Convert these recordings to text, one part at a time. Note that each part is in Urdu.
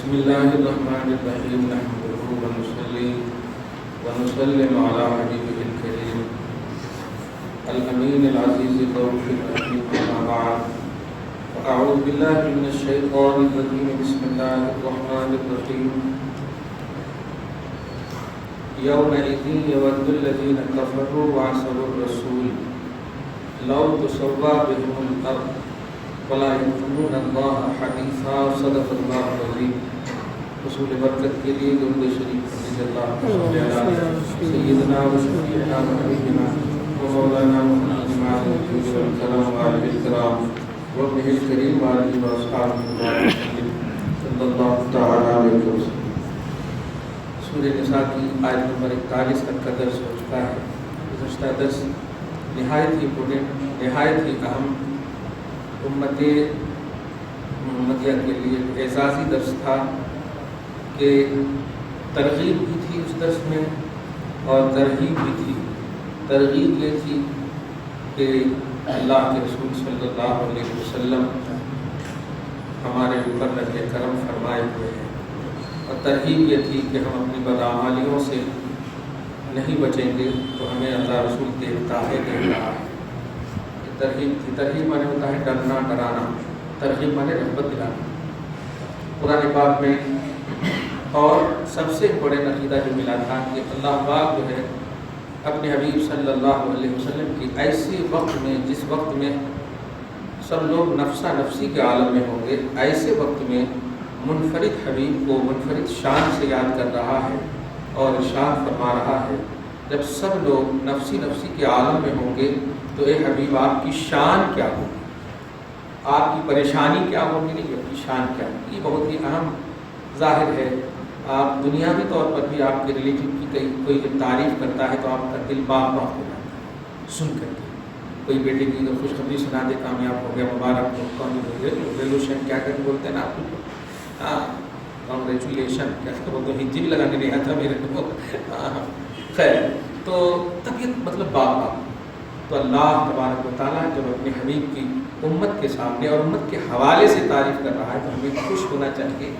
بسم الله الرحمن الرحيم نحمده ونصلي ونسلم على حبيبه الكريم الأمين العزيز الرؤوف الرحيم أما بعد فأعوذ بالله من الشيطان الرجيم بسم الله الرحمن الرحيم يومئذ يود الذين كفروا وعصوا الرسول لو تسوى بهم الأرض ولا يكتمون الله حديثا صدق الله العظيم. رسول برکت کے لیے درود شریف پڑھیے. اللهم صل على سيدنا وشفيعنا وحبيبنا ومولانا محمد وعلى آله والكرام وآله الكرام وابنه الكريم وآله وأصحابه صلى الله تعالى عليه وسلم. سورہ نساء کی آیت نمبر 41 تک کا درس ہو چکا ہے. گزشتہ درس نہایت ہی امپورٹنٹ، نہایت ہی اہم، امت محمدیہ کے لیے اعزازی درس تھا کہ ترغیب بھی تھی اس درس میں اور ترغیب بھی تھی. ترغیب یہ تھی کہ اللہ کے رسول صلی اللہ علیہ وسلم ہمارے اوپر رحم کرم فرمائے ہوئے ہیں، اور ترغیب یہ تھی کہ ہم اپنی بدعمالیوں سے نہیں بچیں گے تو ہمیں اللہ رسول دیکھتا ہے، دیکھ رہا ہے. ترغیب تھی. ترغیب مانے ہوتا ہے ڈرنا، ڈرانا. ترغیب مانے رغبت دلانا. قرآن پاک میں اور سب سے بڑے عقیدہ جو ملا تھا کہ اللہ پاک جو ہے اپنے حبیب صلی اللہ علیہ وسلم کی ایسے وقت میں، جس وقت میں سب لوگ نفسا نفسی کے عالم میں ہوں گے، ایسے وقت میں منفرد حبیب کو منفرد شان سے یاد کر رہا ہے اور ارشاد فرما رہا ہے جب سب لوگ نفسی نفسی کے عالم میں ہوں گے تو اے حبیب آپ کی شان کیا ہوگی، آپ کی پریشانی کیا ہوگی، نہیں آپ کی شان کیا ہوگی. یہ بہت ہی اہم ظاہر ہے. آپ دنیاوی طور پر بھی آپ کے ریلیٹیو کی کوئی جب تعریف کرتا ہے تو آپ کا دل باغ باغ ہو جاتا ہے سن کر کے. کوئی بیٹے کی خوشخبری سنا دے کامیاب ہو گیا، مبارک ہو، کانگریچولیشن کیا کر بولتے ہیں نا آپ کو، ہاں کانگریچولیشن کیا کہ وہ تو ہجی بھی لگانے نہیں آتا میرے کو. خیر، تو طبیعت مطلب باغ باغ. تو اللہ تبارک و تعالیٰ جب اپنے حبیب کی امت کے سامنے اور امت کے حوالے سے تعریف کر رہا ہے تو ہمیں خوش ہونا چاہیے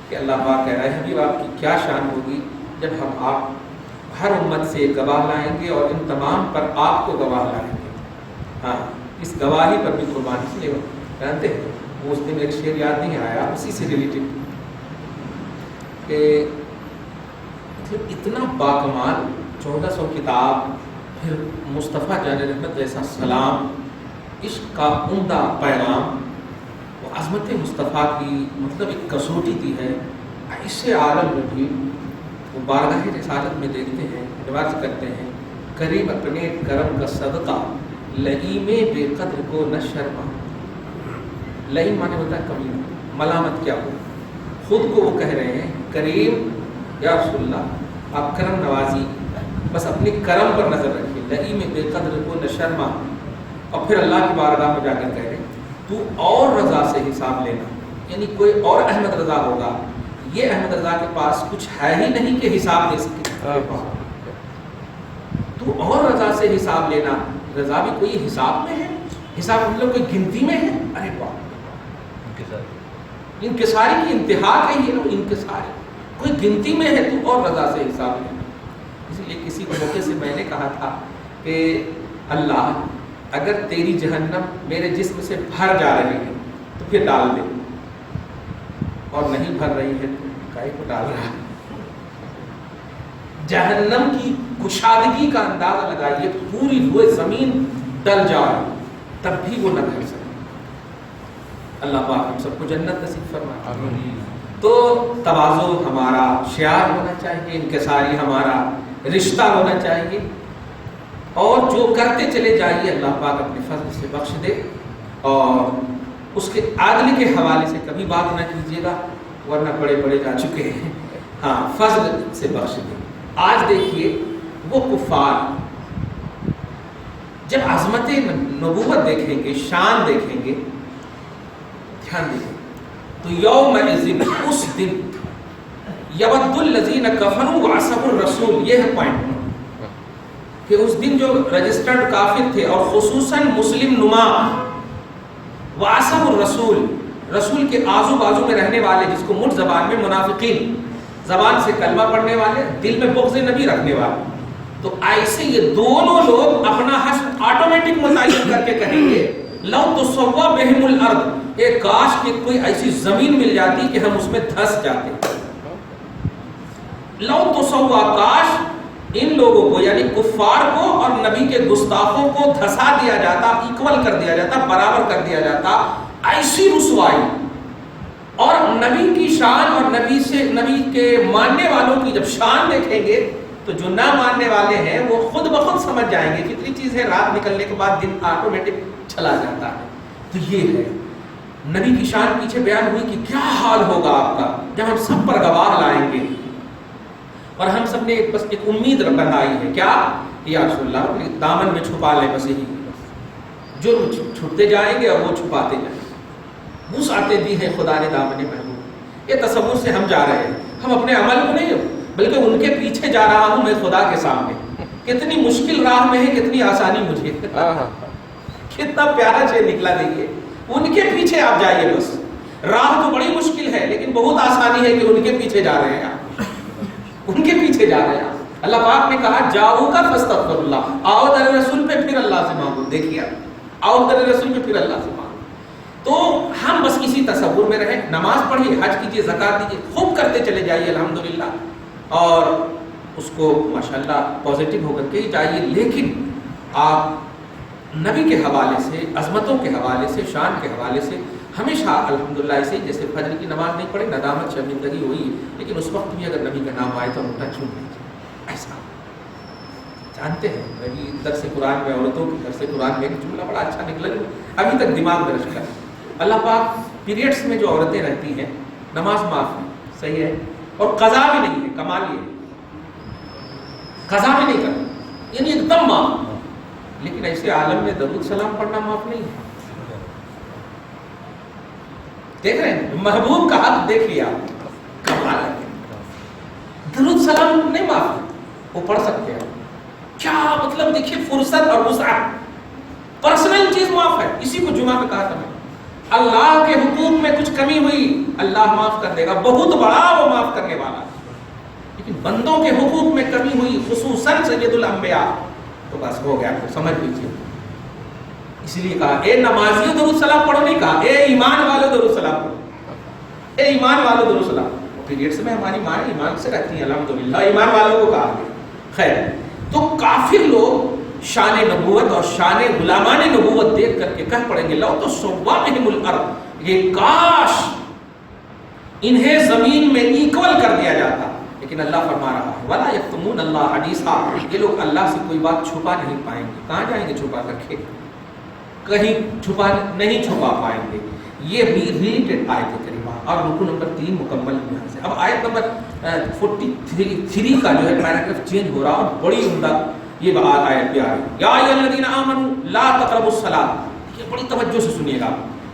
کہ اللہ پاک کہہ رہا ہے حبیب آپ کی کیا شان ہوگی جب ہم آپ ہر امت سے گواہ لائیں گے اور ان تمام پر آپ کو گواہ لائیں گے. ہاں، اس گواہی پر بھی قربانی سے جانتے ہیں. وہ اس دن ایک شعر یاد نہیں آیا اسی سے ریلیٹڈ کہ اتنا باکمال 1400 کتاب، پھر مصطفیٰ جان رحمت جیسا سلام، عشق کا عمدہ پیغام، وہ عظمت مصطفیٰ کی مطلب ایک کسوٹی دی ہے. ایسے عالم میں بھی وہ بارگاہ رسالت میں دیکھتے ہیں، روایت کرتے ہیں کریم اپنے کرم کا صدقہ لئیم بے قدر کو نہ شرما. لئیم مانے ہوتا ہے کمی، ملامت کیا ہو. خود کو وہ کہہ رہے ہیں کریم یا رسول اللہ آپ کرم نوازی، بس اپنے کرم پر نظر رکھیے. لئیم بے قدر کو نہ شرما. اور پھر اللہ کی بارگاہ میں جا کر کہہ رہے تو اور رضا سے حساب لینا، یعنی کوئی اور احمد رضا ہوگا، یہ احمد رضا کے پاس کچھ ہے ہی نہیں کہ حساب دے سکے. تو اور رضا سے حساب لینا. رضا بھی کوئی حساب میں ہے؟ حساب مطلب کوئی گنتی میں ہے؟ ارے باپ، انکساری کی انتہا کہی ہے نا، انکساری کوئی گنتی میں ہے تو اور رضا سے حساب لینا. اس لیے کسی موقع سے میں نے کہا تھا کہ اللہ اگر تیری جہنم میرے جسم سے بھر جا رہی ہے تو پھر ڈال دے، اور نہیں بھر رہی ہے تو کاہے کو ڈال رہا ہے. جہنم کی کشادگی کا اندازہ لگائیے، پوری روئے زمین ڈل جائے تب بھی وہ نہ بھر سکے. اللہ پاک ہم سب کو جنت نصیب فرمائے. تو تواضع ہمارا شعار ہونا چاہیے، انکساری ہمارا رشتہ ہونا چاہیے، اور جو کرتے چلے جائیے اللہ پاک اپنے فضل سے بخش دے. اور اس کے عدل کے حوالے سے کبھی بات نہ کیجیے گا ورنہ بڑے بڑے جا چکے ہیں. ہاں، فضل سے بخش دے. آج دیکھیے وہ کفار جب عظمت نبوت دیکھیں گے، شان دیکھیں گے، دھیان دیجیے تو یومئذ اس دن یود الذین کفروا وعصوا الرسول، یہ ہے پوائنٹ کہ اس دن جو رجسٹرڈ کافر تھے اور خصوصاً مسلم نما وعصوا الرسول، رسول کے آزو بازو میں رہنے والے، جس کو مٹ زبان میں منافقین، زبان سے کلمہ پڑھنے والے، دل میں بغض نبی رکھنے والے، تو ایسے یہ دونوں لوگ اپنا حشر آٹومیٹک متعین کر کے کہیں گے لو تسوا بہم الارض، ایک کاش کہ کوئی ایسی زمین مل جاتی کہ ہم اس میں دھس جاتے، لو تسوا، کاش ان لوگوں کو یعنی کفار کو اور نبی کے گستاخوں کو دھسا دیا جاتا، ایکول کر دیا جاتا، برابر کر دیا جاتا، ایسی رسوائی۔ اور نبی کی شان اور نبی کے ماننے والوں کی جب شان دیکھیں گے تو جو نہ ماننے والے ہیں وہ خود بخود سمجھ جائیں گے، کتنی چیز ہے رات نکلنے کے بعد دن آٹومیٹک چلا جاتا ہے۔ تو یہ ہے نبی کی شان پیچھے بیان ہوئی کہ کیا حال ہوگا آپ کا جب ہم سب پر گواہ لائیں گے، اور ہم سب نے بس ایک امید بنائی ہے، کیا یا رسول اللہ دامن میں چھپا لیں، بس یہی جو چھپتے جائیں گے اور وہ چھپاتے جائیں گے، وسعتیں دی ہیں خدا نے دامن محبوب۔ یہ تصور سے ہم جا رہے ہیں، ہم اپنے عمل کو نہیں بلکہ ان کے پیچھے جا رہا ہوں میں خدا کے سامنے۔ کتنی مشکل راہ میں ہے، کتنی آسانی مجھے، کتنا پیارا چیز نکلا دیکھیے، ان کے پیچھے آپ جائیے، بس راہ تو بڑی مشکل ہے لیکن بہت آسانی ہے کہ ان کے پیچھے جا رہے ہیں آپ، ان کے پیچھے جا رہے ہیں آپ۔ اللہ پاک نے کہا جاؤ کا فاستغفر اللہ، آؤ در رسول پہ پھر اللہ سے مانگو، دیکھیے آؤ در رسول پہ پھر اللہ سے مانگو۔ تو ہم بس اسی تصور میں رہیں، نماز پڑھیے، حج کیجیے، زکات دیجیے، خوب کرتے چلے جائیے الحمدللہ، اور اس کو ماشاءاللہ پازیٹیو ہو کر کے ہی جائیے، لیکن آپ نبی کے حوالے سے، عظمتوں کے حوالے سے، شان کے حوالے سے ہمیشہ الحمدللہ ایسے جیسے فجر کی نماز نہیں پڑھی، ندامت شرمندگی ہوئی، لیکن اس وقت بھی اگر نبی کا نام آئے تو روٹا چھوڑ دیجیے، ایسا جانتے ہیں۔ نبی درس قرآن میں، عورتوں کی درس قرآن میں ایک جملہ بڑا اچھا نکلا جو ابھی تک دماغ میں رکھا ہے، اللہ پاک پیریڈس میں جو عورتیں رہتی ہیں نماز معاف ہے، صحیح ہے، اور قضا بھی نہیں ہے، کمال یہ قضا بھی نہیں کرنا، یعنی ایک دم معاف، لیکن ایسے عالم میں درود سلام پڑھنا معاف نہیں ہے۔ دیکھ رہے ہیں محبوب کا حق دیکھ لیا، کمال ہے، درود سلام نہیں معاف ہے، وہ پڑھ سکتے ہیں، کیا مطلب دیکھیے فرصت اور وسعت، پرسنل چیز معاف ہے۔ اسی کو جمعہ میں کہا تھا میں، اللہ کے حقوق میں کچھ کمی ہوئی اللہ معاف کر دے گا، بہت بڑا وہ معاف کرنے والا ہے، لیکن بندوں کے حقوق میں کمی ہوئی، خصوصاً سید الانبیاء، تو بس ہو گیا، پھر سمجھ لیجیے۔ اس لیے کہا اے نمازیوں درود سلام پڑھو، نہیں کہا اے ایمان والو درود سلام پڑھو، اے ایمان والو درود سلام۔ پیریڈس میں ہماری ماں ایمان سے رہتی ہیں الحمدللہ، ایمان والوں کو کہا گیا۔ خیر، تو کافر لوگ شان نبوت اور شان غلامان نبوت دیکھ کر کے کہہ پڑیں گے لو تو سوا بہم الارض، یہ کاش انہیں زمین میں ایکول کر دیا جاتا، لیکن اللہ فرما رہا ہے ولا یکتمون اللہ حدیثا، یہ لوگ اللہ سے کوئی بات چھپا نہیں پائیں گے، کہاں جائیں گے چھپا کر کے، کہیں چھپا نہیں چھپا پائیں گے۔ یہ بھی ریلیٹڈ آیت کریمہ، اور رکو نمبر 3 مکمل یہاں سے۔ اب آیت نمبر 43 کا جو ہے پیراگراف چینج ہو رہا اور بڑی عمدہ یہ آیت بھی آ رہی ہے، یا ایھا الذین آمنوا لا تقربوا الصلاۃ، یہ بڑی توجہ سے سنیے گا،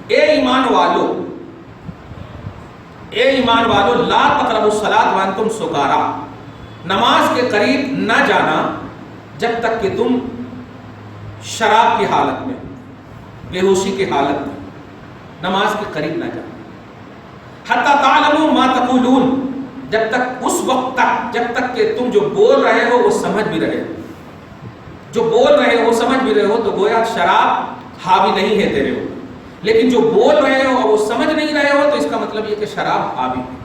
اے ایمان والو، اے ایمان والو، لا تقربوا الصلاۃ وانتم سکارا، نماز کے قریب نہ جانا جب تک کہ تم شراب کی حالت میں، بے ہوشی کی حالت میں نماز کے قریب نہ جانا، حتی تعلموا ما تقولون، جب تک اس وقت تک جب تک کہ تم جو بول رہے ہو وہ سمجھ بھی رہے ہو، جو بول رہے ہو سمجھ بھی رہے ہو، تو گویا شراب حاوی نہیں ہے تیرے ہو، لیکن جو بول رہے ہو اور وہ سمجھ نہیں رہے ہو تو اس کا مطلب یہ کہ شراب حاوی ہے۔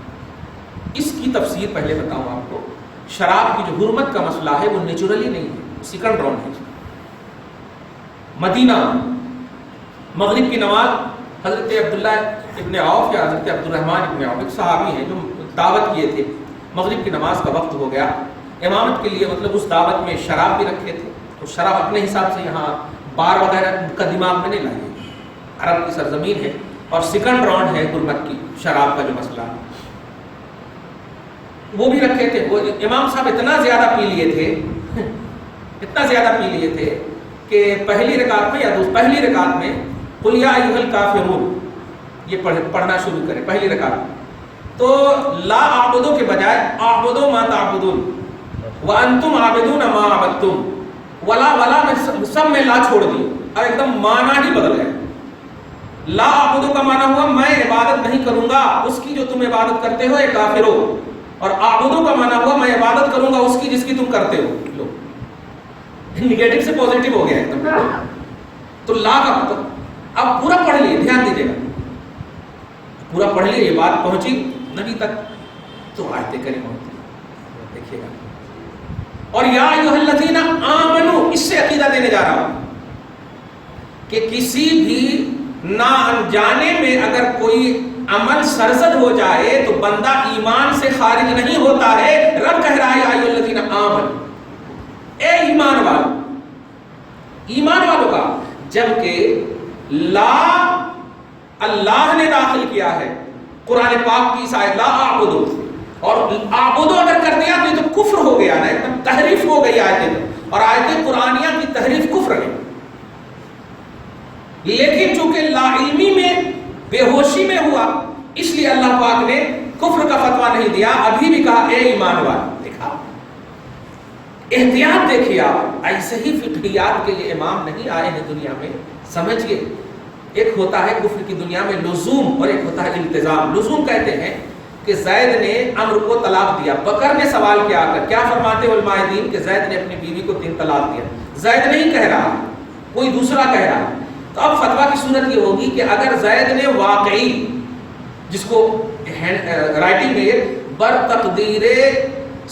اس کی تفسیر پہلے بتاؤں آپ کو، شراب کی جو حرمت کا مسئلہ ہے وہ نیچرلی نہیں ہے، سیکنڈ راؤنڈ ہے۔ مدینہ مغرب کی نماز، حضرت عبداللہ ابن عوف یا حضرت عبد الرحمن ابن عوف ایک صحابی ہیں جو دعوت کیے تھے، مغرب کی نماز کا وقت ہو گیا، امامت کے لیے مطلب اس دعوت میں شراب بھی رکھے تھے، تو شراب اپنے حساب سے یہاں بار وغیرہ کا دماغ میں نہیں لائے، عرب کی سرزمین ہے اور سیکنڈ راؤنڈ ہے حرمت کی، شراب کا جو مسئلہ وہ بھی رکھے تھے۔ وہ امام صاحب اتنا زیادہ پی لیے تھے، اتنا زیادہ پی لیے تھے کہ پہلی رکعت میں یا پہلی رکعت میں قل یا ایھا الکافرون یہ پڑھنا شروع کرے پہلی رکعت میں، تو لا اعبدو کے بجائے اعبدو ما تعبدون وانتم عابدون ما عبدتم، ولا میں سب میں لا چھوڑ دی اور ایک دم معنی ہی بدل گئے، لا اعبدو کا معنی ہوا میں عبادت نہیں کروں گا اس کی جو تم عبادت کرتے ہو، اے کافرو، اور اعبدو کا معنی ہوا میں عبادت کروں گا اس کی جس کی تم کرتے ہو. لو نیگیٹو سے پازیٹو ہو گیا ایک دم. تو لا کا مطلب اب پورا پڑھ لیے، دھیان دیجیے گا، پورا پڑھ لیے، یہ بات پہنچی نبی تک تو آیت کریمہ ہوتی ہے، دیکھیے گا. اور یا ایھا الذین آمنو، اس سے عقیدہ دینے جا رہا ہوں کہ کسی بھی نہ انجانے میں اگر کوئی عمل سرزد ہو جائے تو بندہ ایمان سے خارج نہیں ہوتا ہے. رب کہہ رہا ہے یا ایھا الذین آمنو، اے ایمان والو، ایمان والوں کا، جبکہ لا اللہ نے داخل کیا ہے قرآن پاک کی آیت لا اعبدو، اور اعبدو اگر کر دیا تو یہ تو کفر ہو گیا نا، ایک دم تحریف ہو گئی آیتیں، اور آیتیں قرآنیہ کی تحریف کفر ہے. لیکن چونکہ لا علمی میں، بے ہوشی میں ہوا، اس لیے اللہ پاک نے کفر کا فتویٰ نہیں دیا، ابھی بھی کہا اے ایمان والو. دیکھا احتیاط دیکھیے آپ، ایسے ہی فقہیات کے یہ امام نہیں آئے ہیں دنیا میں، سمجھئے. ایک ہوتا ہے کفر کی دنیا میں لزوم اور ایک ہوتا ہے التزام. لزوم کہتے ہیں کہ زید نے عمرو کو طلاق دیا. بکر نے سوال کیا کر کیا فرماتے علماء دین کہ زید نے اپنی بیوی کو 3 طلاق دیا. زید نہیں کہہ رہا، کوئی دوسرا کہہ رہا. تو اب فتویٰ کی صورت یہ ہوگی کہ اگر زید نے واقعی، جس کو رائٹنگ میں بر تقدیر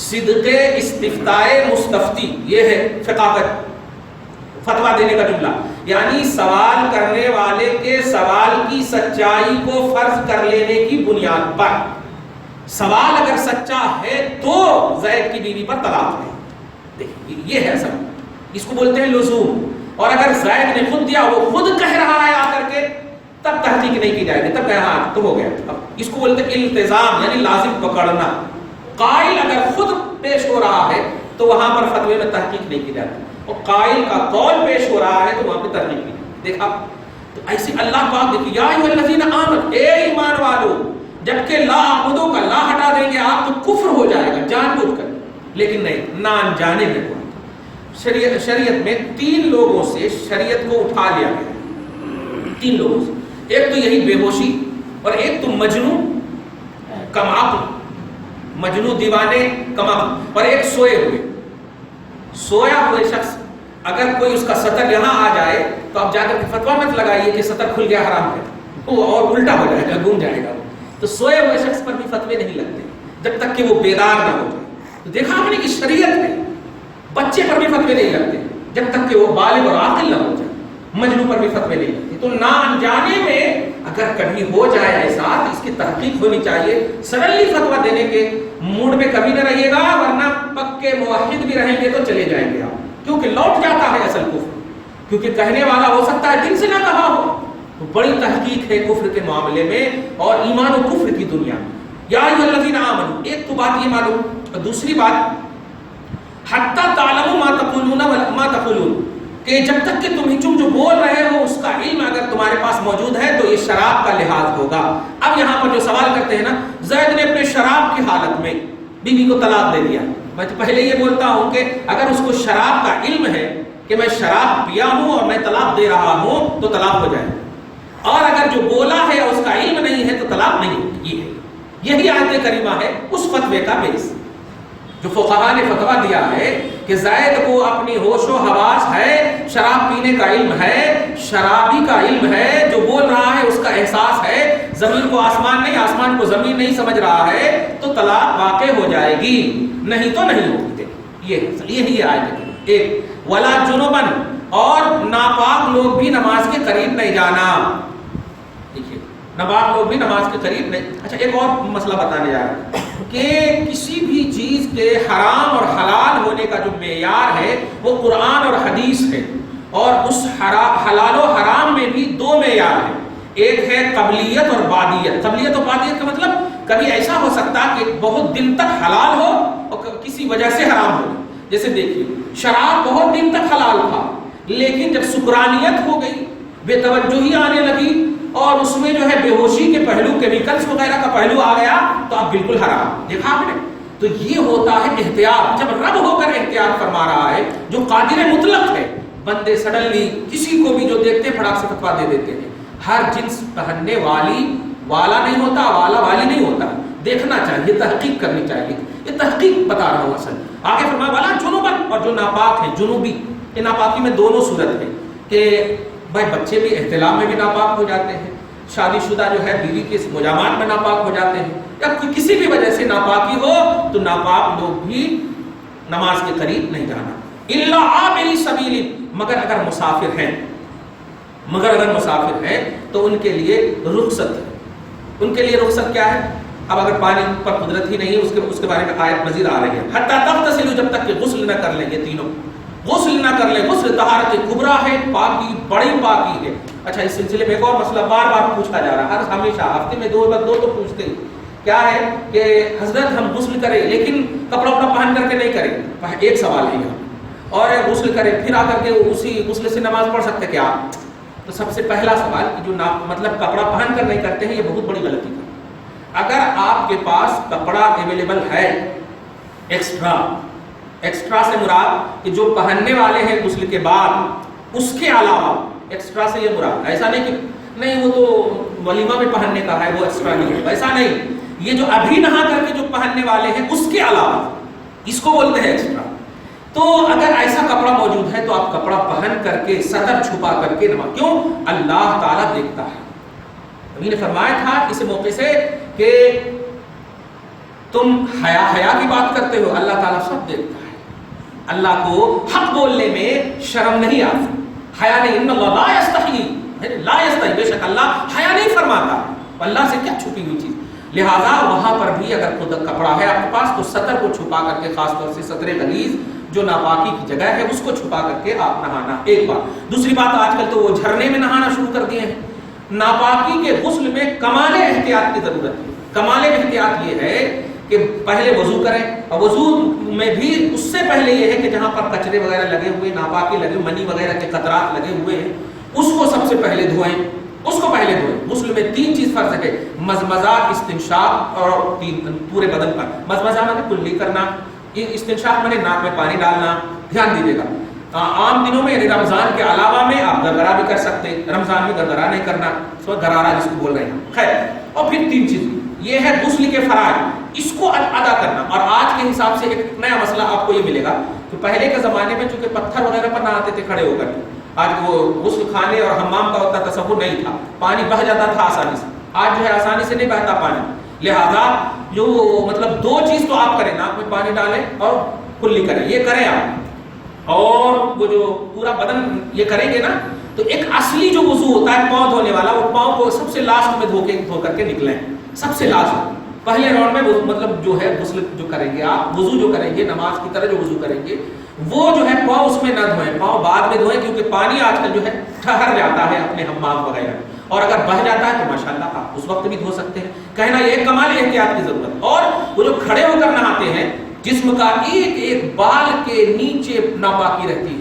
صدق استفتاء مستفتی، یہ ہے فقاہت فتویٰ دینے کا جملہ، یعنی سوال کرنے والے کے سوال کی سچائی کو فرض کر لینے کی بنیاد پر، سوال اگر سچا ہے تو زید کی بیوی پر طلاق ہے. دیکھیے یہ ہے سب، اس کو بولتے ہیں لزوم. اور اگر زید نے خود دیا، وہ خود کہہ رہا ہے آ کر کے، تب تحقیق نہیں کی جائے گی، تب کہا تو ہو گیا. اب اس کو بولتے ہیں التزام، یعنی لازم پکڑنا. قائل اگر خود پیش ہو رہا ہے تو وہاں پر فتوے میں تحقیق نہیں کی جاتی، اور قائل کا قول پیش ہو رہا ہے تو وہاں پہ تحقیق کی. دیکھا تو ایسے اللہ پاک دیکھیے یا ایھا الذین آمنوا، اے ایمان والو، جبکہ لا اعبدو کا لا ہٹا دیں گے آپ تو کفر ہو جائے گا جان بوجھ کر. لیکن نہیں، نہ انجانے میں ہوا. شریعت میں 3 لوگوں سے شریعت کو اٹھا لیا گیا، 3 لوگوں سے. ایک تو یہی بے ہوشی، اور ایک تو مجنوں کم عقل، مجنوں دیوانے کم عقل، اور ایک سوئے ہوئے. سویا ہوئے شخص اگر کوئی اس کا سطر یہاں آ جائے تو آپ جا کر کے فتویٰ مت لگائیے کہ سطر کھل گیا حرام ہے، وہ اور الٹا ہو جائے گا، گم جائے گا. تو سوئے ہوئے شخص پر بھی فتوے نہیں لگتے جب تک کہ وہ بیدار نہ ہو جائے. تو دیکھا آپ نے کہ شریعت میں بچے پر بھی فتوے نہیں لگتے جب تک کہ وہ بالغ اور عاقل نہ ہو جائے. مجنون پر بھی فتوے نہیں لگتے. تو نہ انجانے میں اگر کبھی ہو جائے ایسا تو اس کی تحقیق ہونی چاہیے. سڈنلی فتویٰ دینے کے موڈ میں کبھی نہ رہیے گا، ورنہ پکے موحد بھی رہیں گے تو چلے جائیں گے آپ، کیونکہ لوٹ جاتا ہے اصل کفر. کیونکہ کہنے والا ہو سکتا ہے دل سے نہ کہا ہو. تو بڑی تحقیق ہے کفر کے معاملے میں اور ایمان و کفر کی دنیا میں. یا ایھا الذین آمنوا، ایک تو بات یہ معلوم، اور دوسری بات حتی تعلموا ما تقولون وما تقولون، کہ جب تک کہ تم جو بول رہے ہو اس کا علم اگر تمہارے پاس موجود ہے تو یہ شراب کا لحاظ ہوگا. اب یہاں پر جو سوال کرتے ہیں نا، زید نے اپنے شراب کی حالت میں بیوی کو طلاق دے دیا. میں تو پہلے یہ بولتا ہوں کہ اگر اس کو شراب کا علم ہے کہ میں شراب پیا ہوں اور میں طلاق دے رہا ہوں تو طلاق ہو جائے. اور اگر جو بولا ہے اس کا علم نہیں ہے تو طلاق نہیں ہوگی. یہی آیت کریمہ ہے اس فتوے کا بیس جو فقہا نے فتویٰ دیا ہے کہ زید کو اپنی ہوش و حواس ہے، شراب پینے کا علم ہے، شرابی کا علم ہے، جو بول رہا ہے اس کا احساس ہے، زمین کو آسمان نہیں، آسمان کو زمین نہیں سمجھ رہا ہے، تو طلاق واقع ہو جائے گی، نہیں تو نہیں ہوگی. یہی آیت ہے. ایک ولا جنبن، اور ناپاک لوگ بھی نماز کے قریب نہیں جانا. دیکھیے ناپاک لوگ بھی نماز کے قریب نہیں. اچھا ایک اور مسئلہ بتانے جا رہا ہوں کہ کسی بھی چیز کے حرام اور حلال ہونے کا جو معیار ہے وہ قرآن اور حدیث ہے. اور اس حلال و حرام میں بھی 2 معیار ہیں. ایک ہے قبلیت اور بعدیت. قبلیت اور بعدیت کا مطلب کبھی ایسا ہو سکتا کہ بہت دن تک حلال ہو اور کسی وجہ سے حرام ہو. جیسے دیکھیے شراب بہت دن تک حلال تھا، لیکن جب سکرانیت ہو گئی، بے توجہی آنے لگی اور اس میں جو ہے بے ہوشی کے پہلو، کیمیکلز وغیرہ کا پہلو آ گیا تو اب بالکل حرام. دیکھا آپ نے؟ تو یہ ہوتا ہے احتیاط. جب رب ہو کر احتیاط فرما رہا ہے جو قادر مطلق ہے، بندے سڈنلی کسی کو بھی جو دیکھتے ہیں پھڑاک سے فتویٰ دے دیتے ہیں. ہر جنس پہننے والا نہیں ہوتا، والی نہیں ہوتا، دیکھنا چاہیے، تحقیق کرنی چاہیے. یہ تحقیق بتا رہا ہوں اصل. آگے فرمایا والا جنوبن، اور جو ناپاک ہیں جنوبی. یہ ناپاکی میں دونوں صورت ہے کہ بھائی بچے بھی احتلام میں بھی ناپاک ہو جاتے ہیں، شادی شدہ جو ہے بیوی کے مجامات میں ناپاک ہو جاتے ہیں، یا کسی بھی وجہ سے ناپاکی ہو تو ناپاک لوگ بھی نماز کے قریب نہیں جانا. الا عابر سبیل، مگر اگر مسافر ہیں تو ان کے لیے رخصت ہے. ان کے لیے رخصت کیا ہے؟ اب اگر پانی پر قدرت ہی نہیں ہے، اس کے بارے میں آیت مزید آ رہی ہے. حتی تغتسلوا، جب تک کہ غسل نہ کر لیں. یہ تینوں غسل نہ کر لیں. غسل طہارت کبریٰ ہے، پاکی بڑی پاکی ہے. اچھا، اس سلسلے میں ایک اور مسئلہ بار بار پوچھا جا رہا ہے، ہمیشہ ہفتے میں دو تو پوچھتے ہیں. کیا ہے کہ حضرت ہم غسل کریں لیکن کپڑا پہن کر کے نہیں کریں. ایک سوال ہے یہاں. اور غسل کریں پھر آ کر کے اسی غسل سے نماز پڑھ سکتے کیا؟ تو سب سے پہلا سوال کہ جو مطلب کپڑا پہن کر نہیں کرتے ہیں، یہ بہت بڑی غلطی ہے. اگر آپ کے پاس کپڑا اویلیبل ہے ایکسٹرا سے مراد کہ جو پہننے والے ہیں غسل کے بعد، اس کے علاوہ ایکسٹرا سے یہ مراد ایسا نہیں کہ نہیں وہ تو ولیمہ میں پہننے کا ہے وہ ایکسٹرا نہیں ہے، ایسا نہیں. یہ جو ابھی نہا کر کے جو پہننے والے ہیں اس کے علاوہ، اس کو بولتے ہیں ایکسٹرا. تو اگر ایسا کپڑا موجود ہے تو آپ کپڑا پہن کر کے سطر چھپا کر کے نماز، کیوں؟ اللہ تعالیٰ دیکھتا ہے. نبی نے فرمایا تھا اس موقع سے کہ تم حیا کی بات کرتے ہو، اللہ تعالیٰ سب دیکھتا ہے. اللہ کو حق بولنے میں شرم نہیں آتی، حیا نہیں. ان اللہ لا یستحی، بے شک اللہ حیا نہیں فرماتا. اللہ سے کیا چھپی ہوئی چیز؟ لہذا وہاں پر بھی اگر خود کپڑا ہے آپ کے پاس تو سطر کو چھپا کر کے، خاص طور سے سطر غلیظ جو ناپاکی کی جگہ ہے اس کو چھپا کر کے آپ نہانا. ایک بات. دوسری بات، آج کل تو وہ جھرنے میں نہانا شروع کر دیے ہیں. ناپاکی کے غسل میں کمال احتیاط کی ضرورت ہے. کمال احتیاط یہ ہے کہ پہلے وضو کریں، اور وضو میں بھی اس سے پہلے یہ ہے کہ جہاں پر کچرے وغیرہ لگے ہوئے، ناپاکی لگے، منی وغیرہ کے قطرات لگے ہوئے ہیں، اس کو سب سے پہلے دھوئیں. غسل میں 3 چیز فرض ہے: مزمزہ، استنشاق اور پورے بدن پر. مزمزہ میں کلی کرنا، استنشاق میں ناک میں پانی ڈالنا. دھیان دیجیے گا، عام دنوں میں یعنی رمضان کے علاوہ میں آپ گرگرا بھی کر سکتے ہیں. رمضان میں گرگرا نہیں کرنا، گرارا جس کو بول رہے ہیں. خیر، اور پھر 3 چیز یہ ہے غسل کے فرائض، اس کو ادا کرنا. اور آج کے حساب سے ایک نیا مسئلہ آپ کو یہ ملے گا کہ پہلے کے زمانے میں چونکہ پتھر وغیرہ پر نہاتے تھے کھڑے ہو کر، آج وہ غسل خانے اور حمام کا اتنا تصور نہیں تھا، پانی بہہ جاتا تھا آسانی سے. آج جو ہے آسانی سے نہیں بہتا پانی. لہذا جو مطلب 2 چیز تو آپ کریں، ناک میں پانی ڈالیں اور کلی کریں، یہ کریں آپ. اور وہ جو پورا بدن یہ کریں گے نا، تو ایک اصلی جو وضو ہوتا ہے پاؤں دھونے والا، وہ پاؤں کو سب سے لاسٹ میں دھو کر کے نکلیں. سب سے لاسٹ پہلے راؤنڈ میں مطلب جو ہے غسل جو کریں گے آپ، وضو جو کریں گے نماز کی طرح جو وضو کریں گے، وہ جو ہے پاؤں اس میں نہ دھوئیں، پاؤں بعد میں دھوئیں، کیونکہ پانی آج کل جو ہے ٹھہر جاتا ہے اپنے حمام وغیرہ، اور اگر بہہ جاتا ہے تو ماشاءاللہ آپ اس وقت بھی دھو سکتے ہیں. کہنا یہ کمال احتیاط کی ضرورت. اور وہ جو کھڑے ہو کر نہاتے ہیں، جسم کا ایک ایک بال کے نیچے ناپاکی رہتی ہے.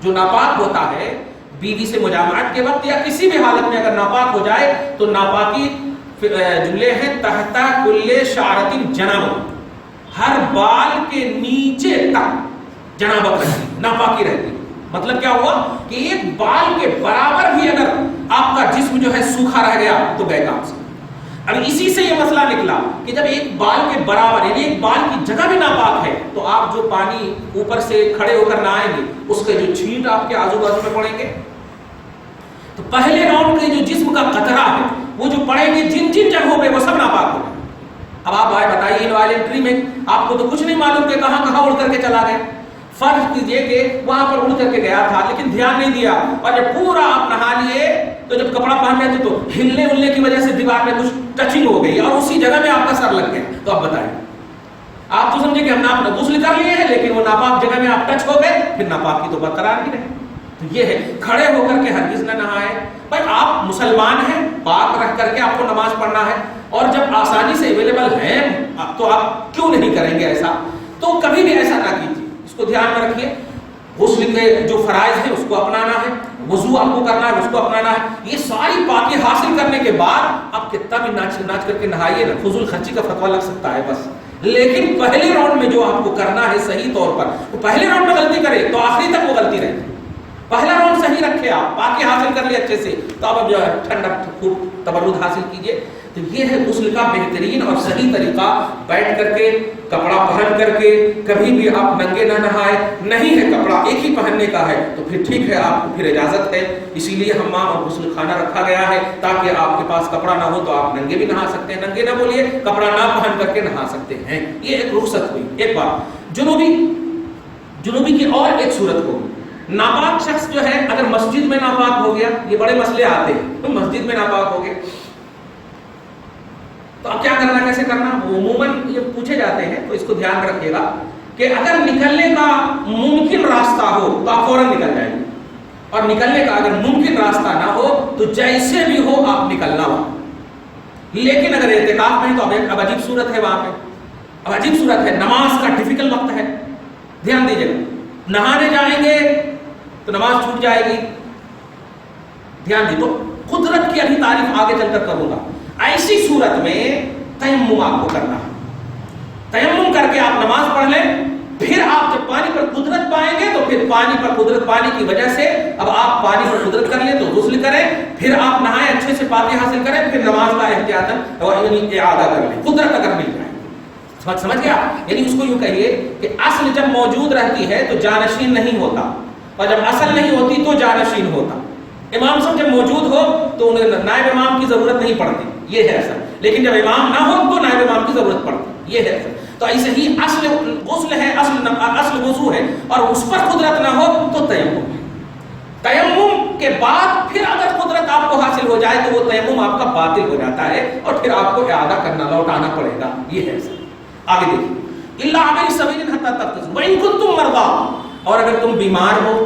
جو ناپاک ہوتا ہے بیوی سے مجامعت کے وقت یا کسی بھی حالت میں اگر ناپاک ہو جائے تو ناپاکی جملے ہیں تحت کل شعرۃ جنابۃ، ہر بال کے نیچے تک جنابت رہتی، ناپاکی رہتی. مطلب کیا ہوا کہ ایک بال کے برابر بھی اگر آپ کا جسم جو ہے سوکھا رہ گیا تو گئے کام سے. اب اسی سے یہ مسئلہ نکلا کہ جب ایک بال کے برابر یعنی ایک بال کی جگہ بھی ناپاک ہے تو آپ جو پانی اوپر سے کھڑے ہو کر نہائیں گے اس کے جو چھینٹ آپ کے آزو بازو میں پڑیں گے، تو پہلے راؤنڈ کے جو جسم کا قطرہ ہے وہ جو پڑیں گے جن جگہوں پہ وہ سب ناپاک ہو گئے. اب آپ بھائی بتائیے انوائلنٹری میں آپ کو تو کچھ نہیں معلوم کہ کہاں کہاں اڑ کر کے چلا گئے. فرض کیجئے کہ وہاں پر اڑ کر کے گیا تھا لیکن دھیان نہیں دیا، اور جب پورا آپ نہا لیے تو جب کپڑا پہن رہے تھے تو ہلنے ولنے کی وجہ سے دیوار میں کچھ ٹچنگ ہو گئی اور اسی جگہ میں آپ کا سر لگ گیا. تو اب بتائیے، آپ تو سمجھے کہ ہم نے اپنا غسل کر لیے ہیں لیکن وہ ناپاک جگہ میں آپ ٹچ ہو گئے، پھر ناپاکی تو برقرار ہی رہے. تو یہ ہے کھڑے ہو کر کے ہرگز نہ نہائے. بھائی آپ مسلمان ہیں، پاک رہ کر کے آپ کو نماز پڑھنا ہے، اور جب آسانی سے اویلیبل ہے تو آپ کیوں نہیں کریں گے ایسا؟ تو کبھی بھی ایسا نہ کیجیے، اس کو دھیان میں رکھیے. غسل کے جو فرائض ہیں اس کو اپنانا ہے، وضو آپ کو کرنا ہے اس کو اپنانا ہے. یہ ساری پاکی حاصل کرنے کے بعد آپ کتنا بھی ناچ کر کے نہائیے نا، فضول خرچی کا فتویٰ لگ سکتا ہے بس. لیکن پہلے راؤنڈ میں جو آپ کو کرنا ہے صحیح طور پر، تو پہلے راؤنڈ میں غلطی کرے تو آخری تک وہ غلطی رہتی. پہلا راؤنڈ صحیح رکھے آپ، پاکی حاصل کر لے اچھے سے، تو اب جو ہے ٹھنڈا خوب تبرد حاصل کیجئے۔ تو یہ ہے غسل کا بہترین اور صحیح طریقہ، بیٹھ کر کے کپڑا پہن کر کے، کبھی بھی آپ ننگے نہ نہائے، نہیں ہے کپڑا ایک ہی پہننے کا ہے تو پھر ٹھیک ہے، آپ کو پھر اجازت ہے، اسی لیے حمام اور غسل خانہ رکھا گیا ہے تاکہ آپ کے پاس کپڑا نہ ہو تو آپ ننگے بھی نہا سکتے ہیں، ننگے نہ بولیے، کپڑا نہ پہن کر کے نہا سکتے ہیں، یہ ایک رخصت ہوئی۔ ایک بات جنوبی کی اور ایک صورت ہو، ناپاک شخص جو ہے اگر مسجد میں ناپاک ہو گیا، یہ بڑے مسئلے آتے ہیں، تو مسجد میں ناپاک ہو گیا تو اب کیا کرنا، کیسے کرنا؟ عموماً یہ پوچھے جاتے ہیں تو اس کو دھیان رکھیے گا کہ اگر نکلنے کا ممکن راستہ ہو تو آپ فوراً نکل جائیں گے، اور نکلنے کا اگر ممکن راستہ نہ ہو تو جیسے بھی ہو آپ نکلنا ہو۔ لیکن اگر اعتکاف میں تو اب عجیب صورت ہے، وہاں پہ اب عجیب صورت ہے، نماز کا ڈیفیکلٹ وقت ہے، دھیان دیجیے گا، نہانے جائیں گے تو نماز چھوٹ جائے گی، دھیان دی۔ تو قدرت کی ابھی تعریف آگے چل کر کروں گا۔ ایسی صورت میں تیمم آپ کو کرنا ہے، تیمم کر کے آپ نماز پڑھ لیں، پھر آپ جب پانی پر قدرت پائیں گے تو پھر پانی پر قدرت پانے کی وجہ سے اب آپ پانی پر قدرت کر لیں تو غسل کریں، پھر آپ نہائیں، اچھے سے پاکی حاصل کریں، پھر نماز کا احتیاطاً اعادہ کر لیں، قدرت اگر مل جائے۔ سمجھ گیا؟ یعنی اس کو یوں کہیے کہ اصل جب موجود رہتی ہے تو جانشین نہیں ہوتا، اور جب اصل نہیں ہوتی تو جانشین ہوتا۔ امام صاحب جب موجود ہو تو انہیں نائب امام کی ضرورت نہیں پڑتی، یہ ہے اصل، لیکن جب امام نہ ہو تو نائب امام کی ضرورت پڑتی، یہ ہے اصل۔ تو ایسے ہی اصل غسل ہے، اصل وضو ہے، اور اس پر قدرت نہ ہو تو تیمم ہے۔ تیمم کے بعد پھر اگر قدرت آپ کو حاصل ہو جائے تو وہ تیمم آپ کا باطل ہو جاتا ہے اور پھر آپ کو اعادہ کرنا، لوٹانا پڑے گا، یہ ہے اصل۔ آگے دیکھیے، الا عابر سبیل حتی تغتسلوا وان کنتم مرضی، اور اگر تم بیمار ہو،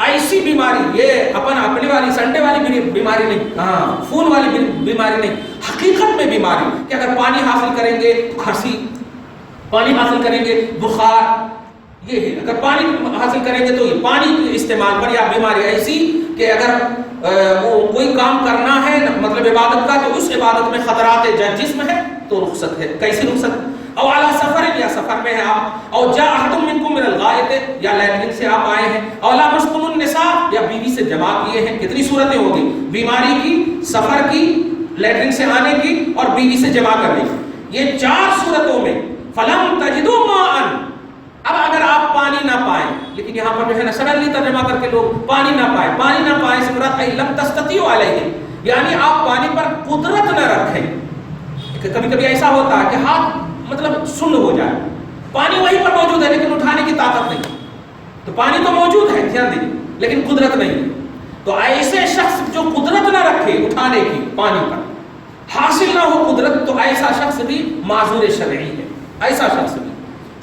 ایسی بیماری، یہ اپنے والی سنڈے والی بیماری نہیں، ہاں خون والی بیماری نہیں، حقیقت میں بیماری کہ اگر پانی حاصل کریں گے کھانسی، پانی حاصل کریں گے بخار، یہ ہے، اگر پانی حاصل کریں گے تو یہ پانی کے استعمال پر، یا بیماری ایسی کہ اگر کوئی کام کرنا ہے مطلب عبادت کا تو اس عبادت میں خطرات جسم ہے تو رخصت ہے۔ کیسی رخصت؟ او علی سفر، یا سفر میں ہیں آپ، او جاء احد منکم من الغائط، یا لیٹرین سے آپ آئے ہیں، او لامستم النساء، یا بیوی سے جماع کیے ہیں۔ کتنی صورتیں ہوگی؟ بیماری کی، سفر کی، لیٹرین سے آنے کی، اور بیوی سے جماع کرنے کی، یہ 4 صورتوں میں فلم تجدوا ماء، اب اگر آپ پانی نہ پائیں، لیکن یہاں پر جو ہے نا سڈنلی ترجمہ کر کے لوگ پانی نہ پائیں سے مراد لم تستطیعوا علیہ، یعنی آپ پانی پر قدرت نہ رکھیں۔ کبھی کبھی ایسا ہوتا ہے کہ ہاتھ مطلب سن ہو جائے، پانی وہیں پر موجود ہے لیکن اٹھانے کی طاقت نہیں، تو پانی تو موجود ہے، دھیان دیجیے، لیکن قدرت نہیں۔ تو ایسے شخص جو قدرت نہ رکھے اٹھانے کی، پانی پر حاصل نہ ہو قدرت، تو ایسا شخص بھی معذور شرعی ہے، ایسا شخص بھی،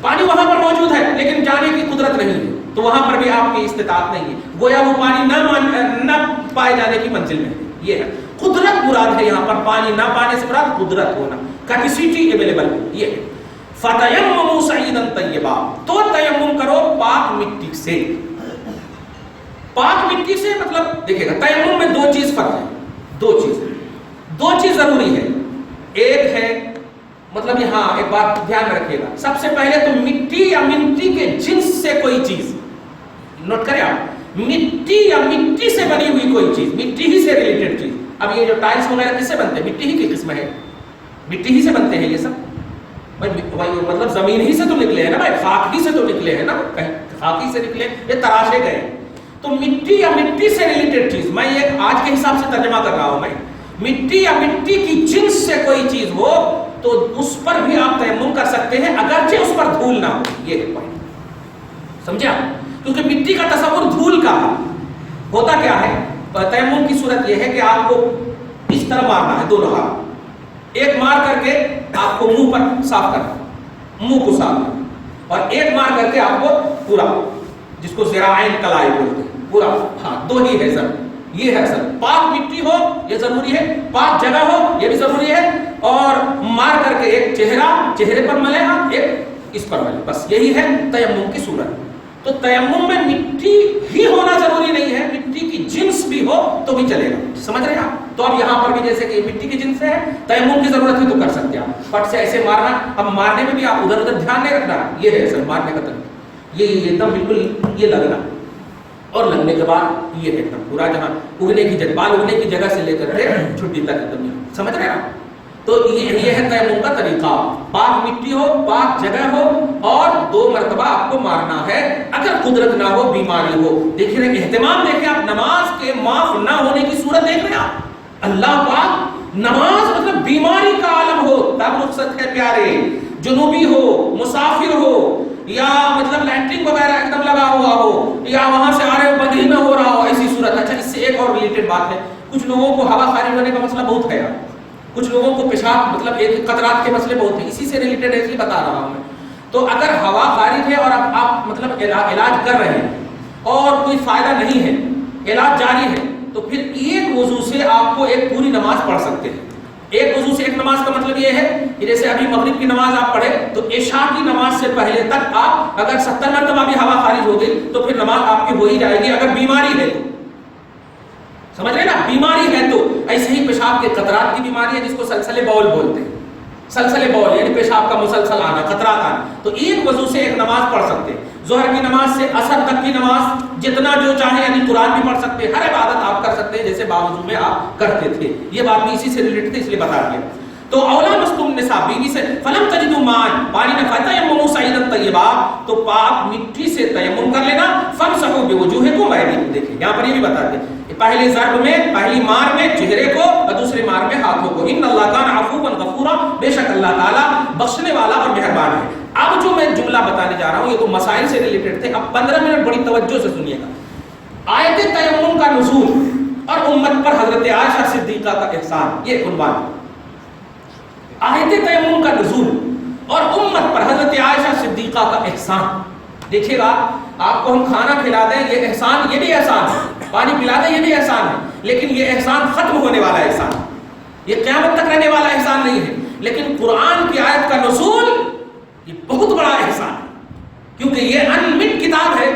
پانی وہاں پر موجود ہے لیکن جانے کی قدرت نہیں ہے تو وہاں پر بھی آپ کی استطاعت نہیں ہے، گویا وہ پانی نہ پائے جانے کی منزل میں ہے، یہ ہے قدرت مراد ہے یہاں پر، پانی نہ پانے سے مراد قدرت ہونا، کیپیسٹی اویلیبل، یہ ہے۔ فتیمموا صعیدا طیبا، تو تیمم کرو پاک مٹی سے۔ پاک مٹی سے مطلب دیکھیں گا تیمم میں 2 چیز فرق ہے، 2 چیز ضروری ہے۔ ایک ہے مطلب یہاں ایک بات دھیان میں رکھیے گا، سب سے پہلے تو مٹی یا مٹی کے جنس سے کوئی چیز، نوٹ کریں آپ، مٹی یا مٹی سے بنی ہوئی کوئی چیز، مٹی ہی سے ریلیٹڈ چیز۔ اب یہ جو ٹائلز وغیرہ کس سے بنتے ہیں؟ مٹی ہی کی قسم ہے، مٹی ہی سے بنتے ہیں یہ سب، مطلب زمین ہی سے تو نکلے ہیں نا بھائی، خاک ہی سے تو نکلے ہیں نا، خاک ہی سے نکلے، یہ تراشے گئے۔ تو مٹی یا مٹی سے ریلیٹڈ چیز، میں یہ آج کے حساب سے ترجمہ کر رہا ہوں، میں مٹی یا مٹی کی جنس سے کوئی چیز ہو تو اس پر بھی آپ تیمم کر سکتے ہیں اگرچہ اس پر دھول نہ ہو، یہ ہے پوائنٹ، سمجھے آپ؟ کیونکہ مٹی کا تصور دھول کا ہوتا کیا ہے؟ تیمم کی صورت یہ ہے کہ آپ کو اس طرح مارنا ہے، 2 ہاتھ، ایک مار کر کے آپ کو منہ پر صاف کرنا، منہ کو صاف کرنا، اور ایک مار کر کے آپ کو پورا، جس کو ذراعین کلائی بولتے ہیں، پورا، ہاں 2 ہی ہے سر، یہ ہے سر، پاک مٹی ہو یہ ضروری ہے، پاک جگہ ہو یہ بھی ضروری ہے، اور مار کر کے ایک چہرے پر ملے ہاں، ایک اس پر ملے، بس یہی ہے تیمم کی صورت۔ تو تیمم میں مٹی ہی ہونا ضروری نہیں ہے، مٹی کی جنس بھی ہو تو بھی چلے گا، سمجھ رہے ہیں آپ؟ تو اب یہاں پر بھی جیسے کہ مٹی کی جنس ہے، تیمم کی ضرورت ہے تو کر سکتے ہیں آپ، پٹ سے ایسے مارنا، اب مارنے میں بھی آپ ادھر ادھر دھیان نہیں رکھنا، یہ ہے سر مارنے کا طریقہ، یہ ایک دم بالکل یہ لگنا، اور لگنے کے بعد یہ ایک دم پورا جہاں اگنے کی جگہ، بال اگنے کی جگہ سے لے کر کے چھٹی تک ایک دم، سمجھ رہے ہیں آپ؟ تو یہ ہے تیمم کا طریقہ، پاک مٹی ہو، پاک جگہ ہو، اور 2 مرتبہ آپ کو مارنا ہے، اگر قدرت نہ ہو، بیماری ہو۔ دیکھ رہے ہیں اہتمام، دیکھیں آپ نماز کے معاف نہ ہونے کی صورت دیکھ رہے ہیں آپ، اللہ پاک نماز مطلب بیماری کا عالم ہو تب رخصت ہے پیارے، جنوبی ہو، مسافر ہو، یا مطلب لینٹرنگ وغیرہ ایک دم لگا ہوا ہو، یا وہاں سے آ رہے ہو بدی میں ہو رہا ہو، ایسی صورت۔ اچھا اس سے ایک اور ریلیٹڈ بات ہے، کچھ لوگوں کو ہوا خارج ہونے کا مسئلہ بہت ہے، کچھ لوگوں کو پیشاب مطلب ایک قطرات کے مسئلے بہت ہیں، اسی سے ریلیٹڈ ایسے بتا رہا ہوں میں۔ تو اگر ہوا خارج ہے اور اب آپ مطلب علاج کر رہے ہیں اور کوئی فائدہ نہیں ہے، علاج جاری ہے، تو پھر ایک وضو سے آپ کو ایک پوری نماز پڑھ سکتے ہیں۔ ایک وضو سے ایک نماز کا مطلب یہ ہے کہ جیسے ابھی مغرب کی نماز آپ پڑھے تو عشاء کی نماز سے پہلے تک آپ اگر 70 مرتبہ بھی ہوا خارج ہو گئی تو پھر نماز آپ کی ہو ہی جائے گی، اگر بیماری ہے تو، سمجھ رہے نا، بیماری ہے تو۔ ایسے ہی پیشاب کے قطرات کی بیماری ہے جس کو سلسلے بول بولتے ہیں، سلسلے بول یعنی پیشاب کا مسلسل آنا، قطرات آنا، تو ایک وضو سے ایک نماز پڑھ سکتے ہیں۔ ظہر کی نماز سے عصر تک کی نماز جتنا جو چاہے، یعنی قرآن بھی پڑھ سکتے ہیں، ہر عبادت آپ کر سکتے ہیں جیسے باوضو میں آپ کرتے تھے۔ یہ بات بھی اسی سے ریلیٹڈ تھی اس لیے بتا دیا۔ تو اولا مستم النساء، بیوی سے فلم تجدوا ماء، پانی نہ پاتا، یمموا صعیدا طیبا، تو پاک مٹی سے تیمم کر لینا، فامسحوا بوجوہکم وایدیکم۔ دیکھیں یہاں پر یہ بھی بتا دیا، پہلے ضرب میں، پہلی مار میں چہرے کو اور دوسری مار میں ہاتھوں کو۔ ان اللہ کان عفوا غفورا، بے شک اللہ تعالیٰ بخشنے والا اور مہربان ہے۔ اب جو میں جملہ بتانے جا رہا ہوں یہ تو مسائل سے ریلیٹڈ تھے، اب 15 منٹ بڑی توجہ سے سنیے گا۔ آیت تیمم کا نزول اور امت پر حضرت عائشہ صدیقہ کا احسان، یہ عنوان ہے۔ آیت تیمم کا نزول اور امت پر حضرت عائشہ صدیقہ کا احسان۔ دیکھیے گا، آپ کو ہم کھانا کھلا دیں یہ احسان، یہ بھی احسان ہے، پانی پلا دیں یہ بھی احسان ہے، لیکن یہ احسان ختم ہونے والا احسان، یہ قیامت تک رہنے والا احسان نہیں ہے۔ لیکن قرآن کی آیت کا نزول یہ بہت بڑا احسان ہے، کیونکہ یہ انمٹ کتاب ہے،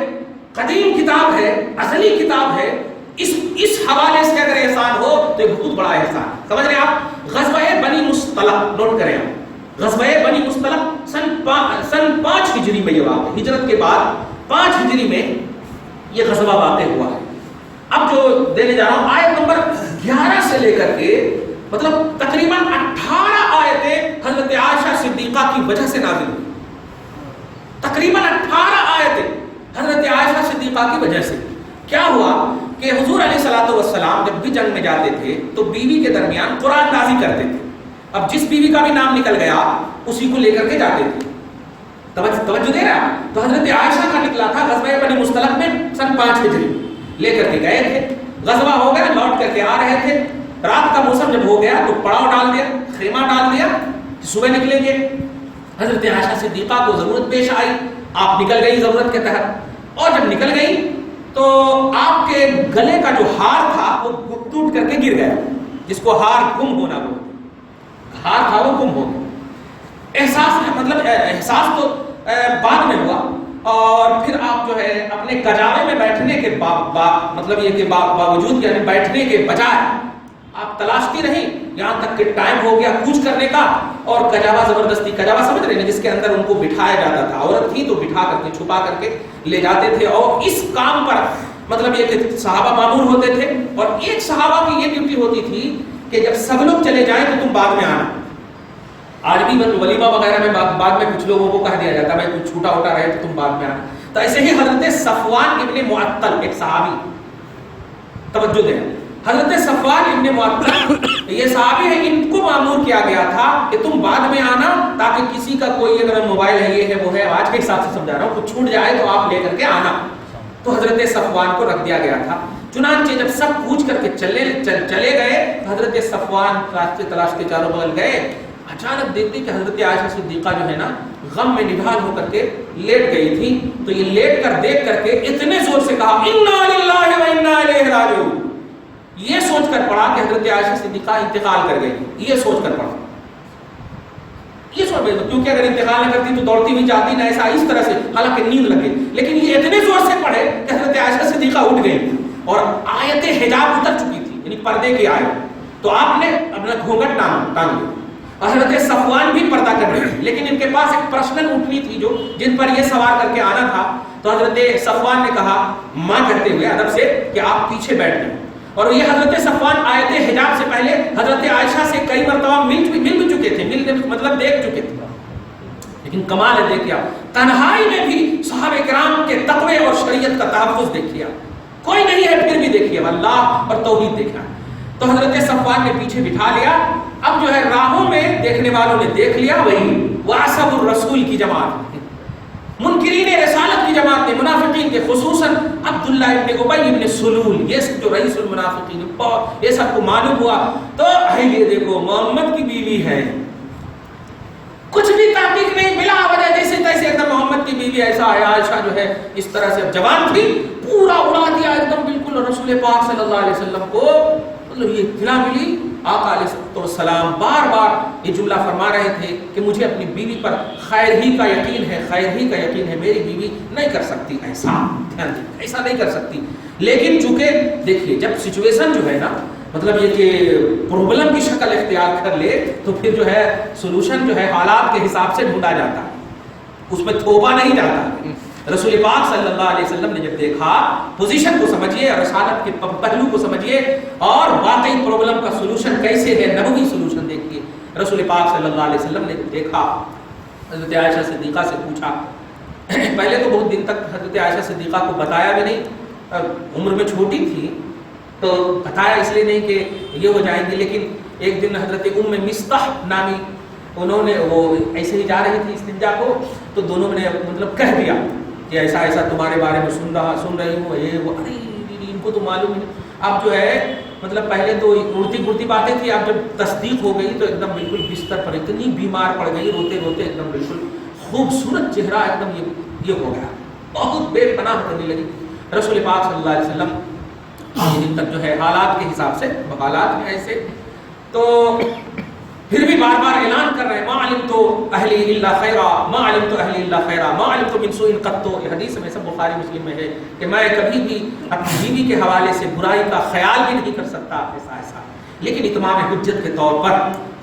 قدیم کتاب ہے، ازلی کتاب ہے، اس حوالے سے اگر احسان ہو تو یہ بہت بڑا احسان۔ سمجھ رہے ہیں آپ؟ غزوہ بنی مصطلق نوٹ کریں آپ، غزوہ بنی مصطلق سن 5 ہجری میں یہ واقع، ہجرت کے بعد 5 ہجری میں یہ غزوہ واقع ہوا ہے۔ اب جو دینے جا رہا ہوں آیت نمبر 11 سے لے کر کے مطلب تقریباً 18 آیتیں حضرت عائشہ صدیقہ کی وجہ سے نازل ہوئی، تقریباً 18 آیتیں حضرت عائشہ صدیقہ کی وجہ سے۔ کیا ہوا کہ حضور علیہ الصلوۃ والسلام جب بھی جنگ میں جاتے تھے تو بیوی کے درمیان قرآن نازل کرتے تھے، اب جس بیوی کا بھی نام نکل گیا اسی کو لے کر کے جاتے تھے۔ توجہ دے رہا، تو حضرت عائشہ کا نکلا تھا غزوہ بنی مصطلق میں سن 5 ہجری، لے کر کے گئے تھے، غزوہ ہو گیا، لوٹ کر کے آ رہے تھے، رات کا موسم جب ہو گیا تو پڑاؤ ڈال دیا، خیمہ ڈال دیا، صبح نکلیں گے۔ حضرت عائشہ صدیقہ کو ضرورت پیش آئی، آپ نکل گئی ضرورت کے تحت، اور جب نکل گئی تو آپ کے گلے کا جو ہار تھا وہ ٹوٹ کر کے گر گیا، جس کو ہار گم ہونا بولتے، ہار تھا وہ گم ہو گیا۔ احساس تو بعد میں ہوا، اور پھر آپ جو ہے اپنے کجاوے میں بیٹھنے کے مطلب یہ کہ باوجود یعنی بیٹھنے کے بجائے آپ تلاشتی رہی یہاں تک کہ ٹائم ہو گیا کوچ کرنے کا، اور کجاوا زبردستی، کجاوا سمجھ رہے ہیں جس کے اندر ان کو بٹھایا جاتا تھا، عورت تھی تو بٹھا کر کے چھپا کر کے لے جاتے تھے، اور اس کام پر مطلب یہ کہ صحابہ معمور ہوتے تھے، اور ایک صحابہ کی یہ ڈیوٹی ہوتی تھی کہ جب سب لوگ چلے جائیں تو تم بعد میں آنا۔ آج بھی ولیمہ وغیرہ میں بعد میں کچھ لوگوں کو کہہ دیا جاتا ہے بھائی کچھ چھوٹا ہوتا رہے تو تم بعد میں آنا۔ تو ایسے ہی حضرت صفوان ابن معطل ایک صحابی، توجہ دیں، حضرت صفوان ابن معطل یہ صحابی ہے، ان کو معمور کیا گیا تھا کہ تم بعد میں آنا تاکہ کسی کا کوئی اگر موبائل ہے یہ ہے وہ ہے، آج کے حساب سے سمجھا رہا ہوں، کچھ چھوٹ جائے تو آپ لے کر کے آنا۔ تو حضرت صفوان کو رکھ دیا گیا تھا، چنانچہ جب سب پوچھ کر کے چلے گئے تو حضرت صفوان راستے تلاش کے چاروں بغل گئے، اچانک دیکھتے کہ حضرت عائشہ صدیقہ جو ہے نا غم میں نڈھال ہو کر کے لیٹ گئی تھی، تو یہ لیٹ کر دیکھ کر کے اتنے زور سے کہا انا للہ و انا الیہ راجعون، یہ سوچ کر پڑا کہ حضرت عائشہ صدیقہ انتقال کر گئی، یہ سوچ کر پڑا، یہ سوچ کر، کیونکہ اگر انتقال نہ کرتی تو دوڑتی ہوئی جاتی نہ ایسا اس طرح سے، حالانکہ نیند لگے، لیکن یہ اتنے زور سے پڑھے کہ حضرت عائشہ صدیقہ اٹھ گئی اور آیت حجاب اتر چکی تھی، یعنی پردے کی آیت، تو آپ نے اپنا گھونگھٹ ٹانگ لیا، اور حضرت صفوان بھی پردہ کر رہے تھے، لیکن ان کے پاس ایک پرسنل اونٹنی تھی جو جن پر یہ سوار کر کے آنا تھا، تو تو حضرت صفوان نے کہا ماں کہتے ہوئے ادب سے کہ آپ پیچھے بیٹھ جائیں. اور یہ حضرت صفوان آیت حجاب سے پہلے حضرت عائشہ سے کئی مرتبہ مل بھی چکے تھے، مطلب دیکھ چکے تھے. لیکن کمال ہے دیکھیا تنہائی میں بھی صحابہ کرام کے تقوی اور شریعت کا تحفظ دیکھیا. کوئی نہیں ہے پھر بھی دیکھیے اللہ اور توحید دیکھا. تو حضرت صفوان نے پیچھے بٹھا لیا. اب جو ہے راہوں میں دیکھنے والوں نے دیکھ لیا وہی واصحاب الرسول کی جماعت، منکرین رسالت کی جماعت نے، منافقین کے، خصوصاً عبداللہ ابن ابی ابن سلول، یہ جو رئیس المنافقین، یہ سب کو معلوم ہوا. تو یہ دیکھو محمد کی بیوی ہے، کچھ بھی تحقیق نہیں، بلا وجہ جیسے تیسے ایک دم محمد کی بیوی ایسا ہے. عائشہ جو ہے اس طرح سے جوان تھی، پورا اڑا دیا ایک دم بالکل رسول پاک صلی اللہ علیہ وسلم کو. مطلب یہ اطلاع ملی. آقا علیہ السلام بار بار یہ جملہ فرما رہے تھے کہ مجھے اپنی بیوی پر خیر ہی کا یقین ہے، خیر ہی کا یقین ہے، میری بیوی نہیں کر سکتی ایسا، دھیان دیں ایسا نہیں کر سکتی. لیکن چونکہ دیکھیے جب سچویشن جو ہے نا مطلب یہ کہ پرابلم کی شکل اختیار کر لے تو پھر جو ہے سولوشن جو ہے حالات کے حساب سے ڈھونڈا جاتا ہے، اس میں تھوپا نہیں جاتا. رسول پاک صلی اللہ علیہ وسلم نے جب دیکھا پوزیشن کو سمجھیے، رسالت کے پہلو کو سمجھیے اور واقعی پرابلم کا سولوشن کیسے ہے، نبوی سولوشن دیکھیے. رسول پاک صلی اللہ علیہ وسلم نے دیکھا، حضرت عائشہ صدیقہ سے پوچھا. پہلے تو بہت دن تک حضرت عائشہ صدیقہ کو بتایا بھی نہیں، عمر میں چھوٹی تھی تو بتایا اس لیے نہیں کہ یہ ہو جائیں گی. لیکن ایک دن حضرت ام مصطح نامی انہوں نے وہ ایسے ہی جا رہی تھی استنجا کو، تو دونوں نے مطلب کہہ دیا کہ ایسا ایسا تمہارے بارے میں سن رہی ہوں یہ وہ. ارے ان کو تو معلوم ہے. اب جو ہے مطلب پہلے تو اڑتی پھرتی باتیں تھی، اب جب تصدیق ہو گئی تو ایک دم بالکل بستر پر اتنی بیمار پڑ گئی، روتے روتے ایک دم بالکل خوبصورت چہرہ ایک دم یہ ہو گیا، بہت بے پناہ کرنے لگی. رسول پاک صلی اللہ علیہ وسلم یہ دن تک جو ہے حالات کے حساب سے حالات ہیں ایسے، تو پھر بھی بار بار اعلان کر رہے ہیں ما علمت اہلی الا خیرا، ما علمت اہلی الا خیرا، ما علمت من سوء قط. یہ حدیث میں سب بخاری مسلم میں ہے کہ میں کبھی بھی اپنی بیوی کے حوالے سے برائی کا خیال بھی نہیں کر سکتا ایسا. لیکن اتمام حجت کے طور پر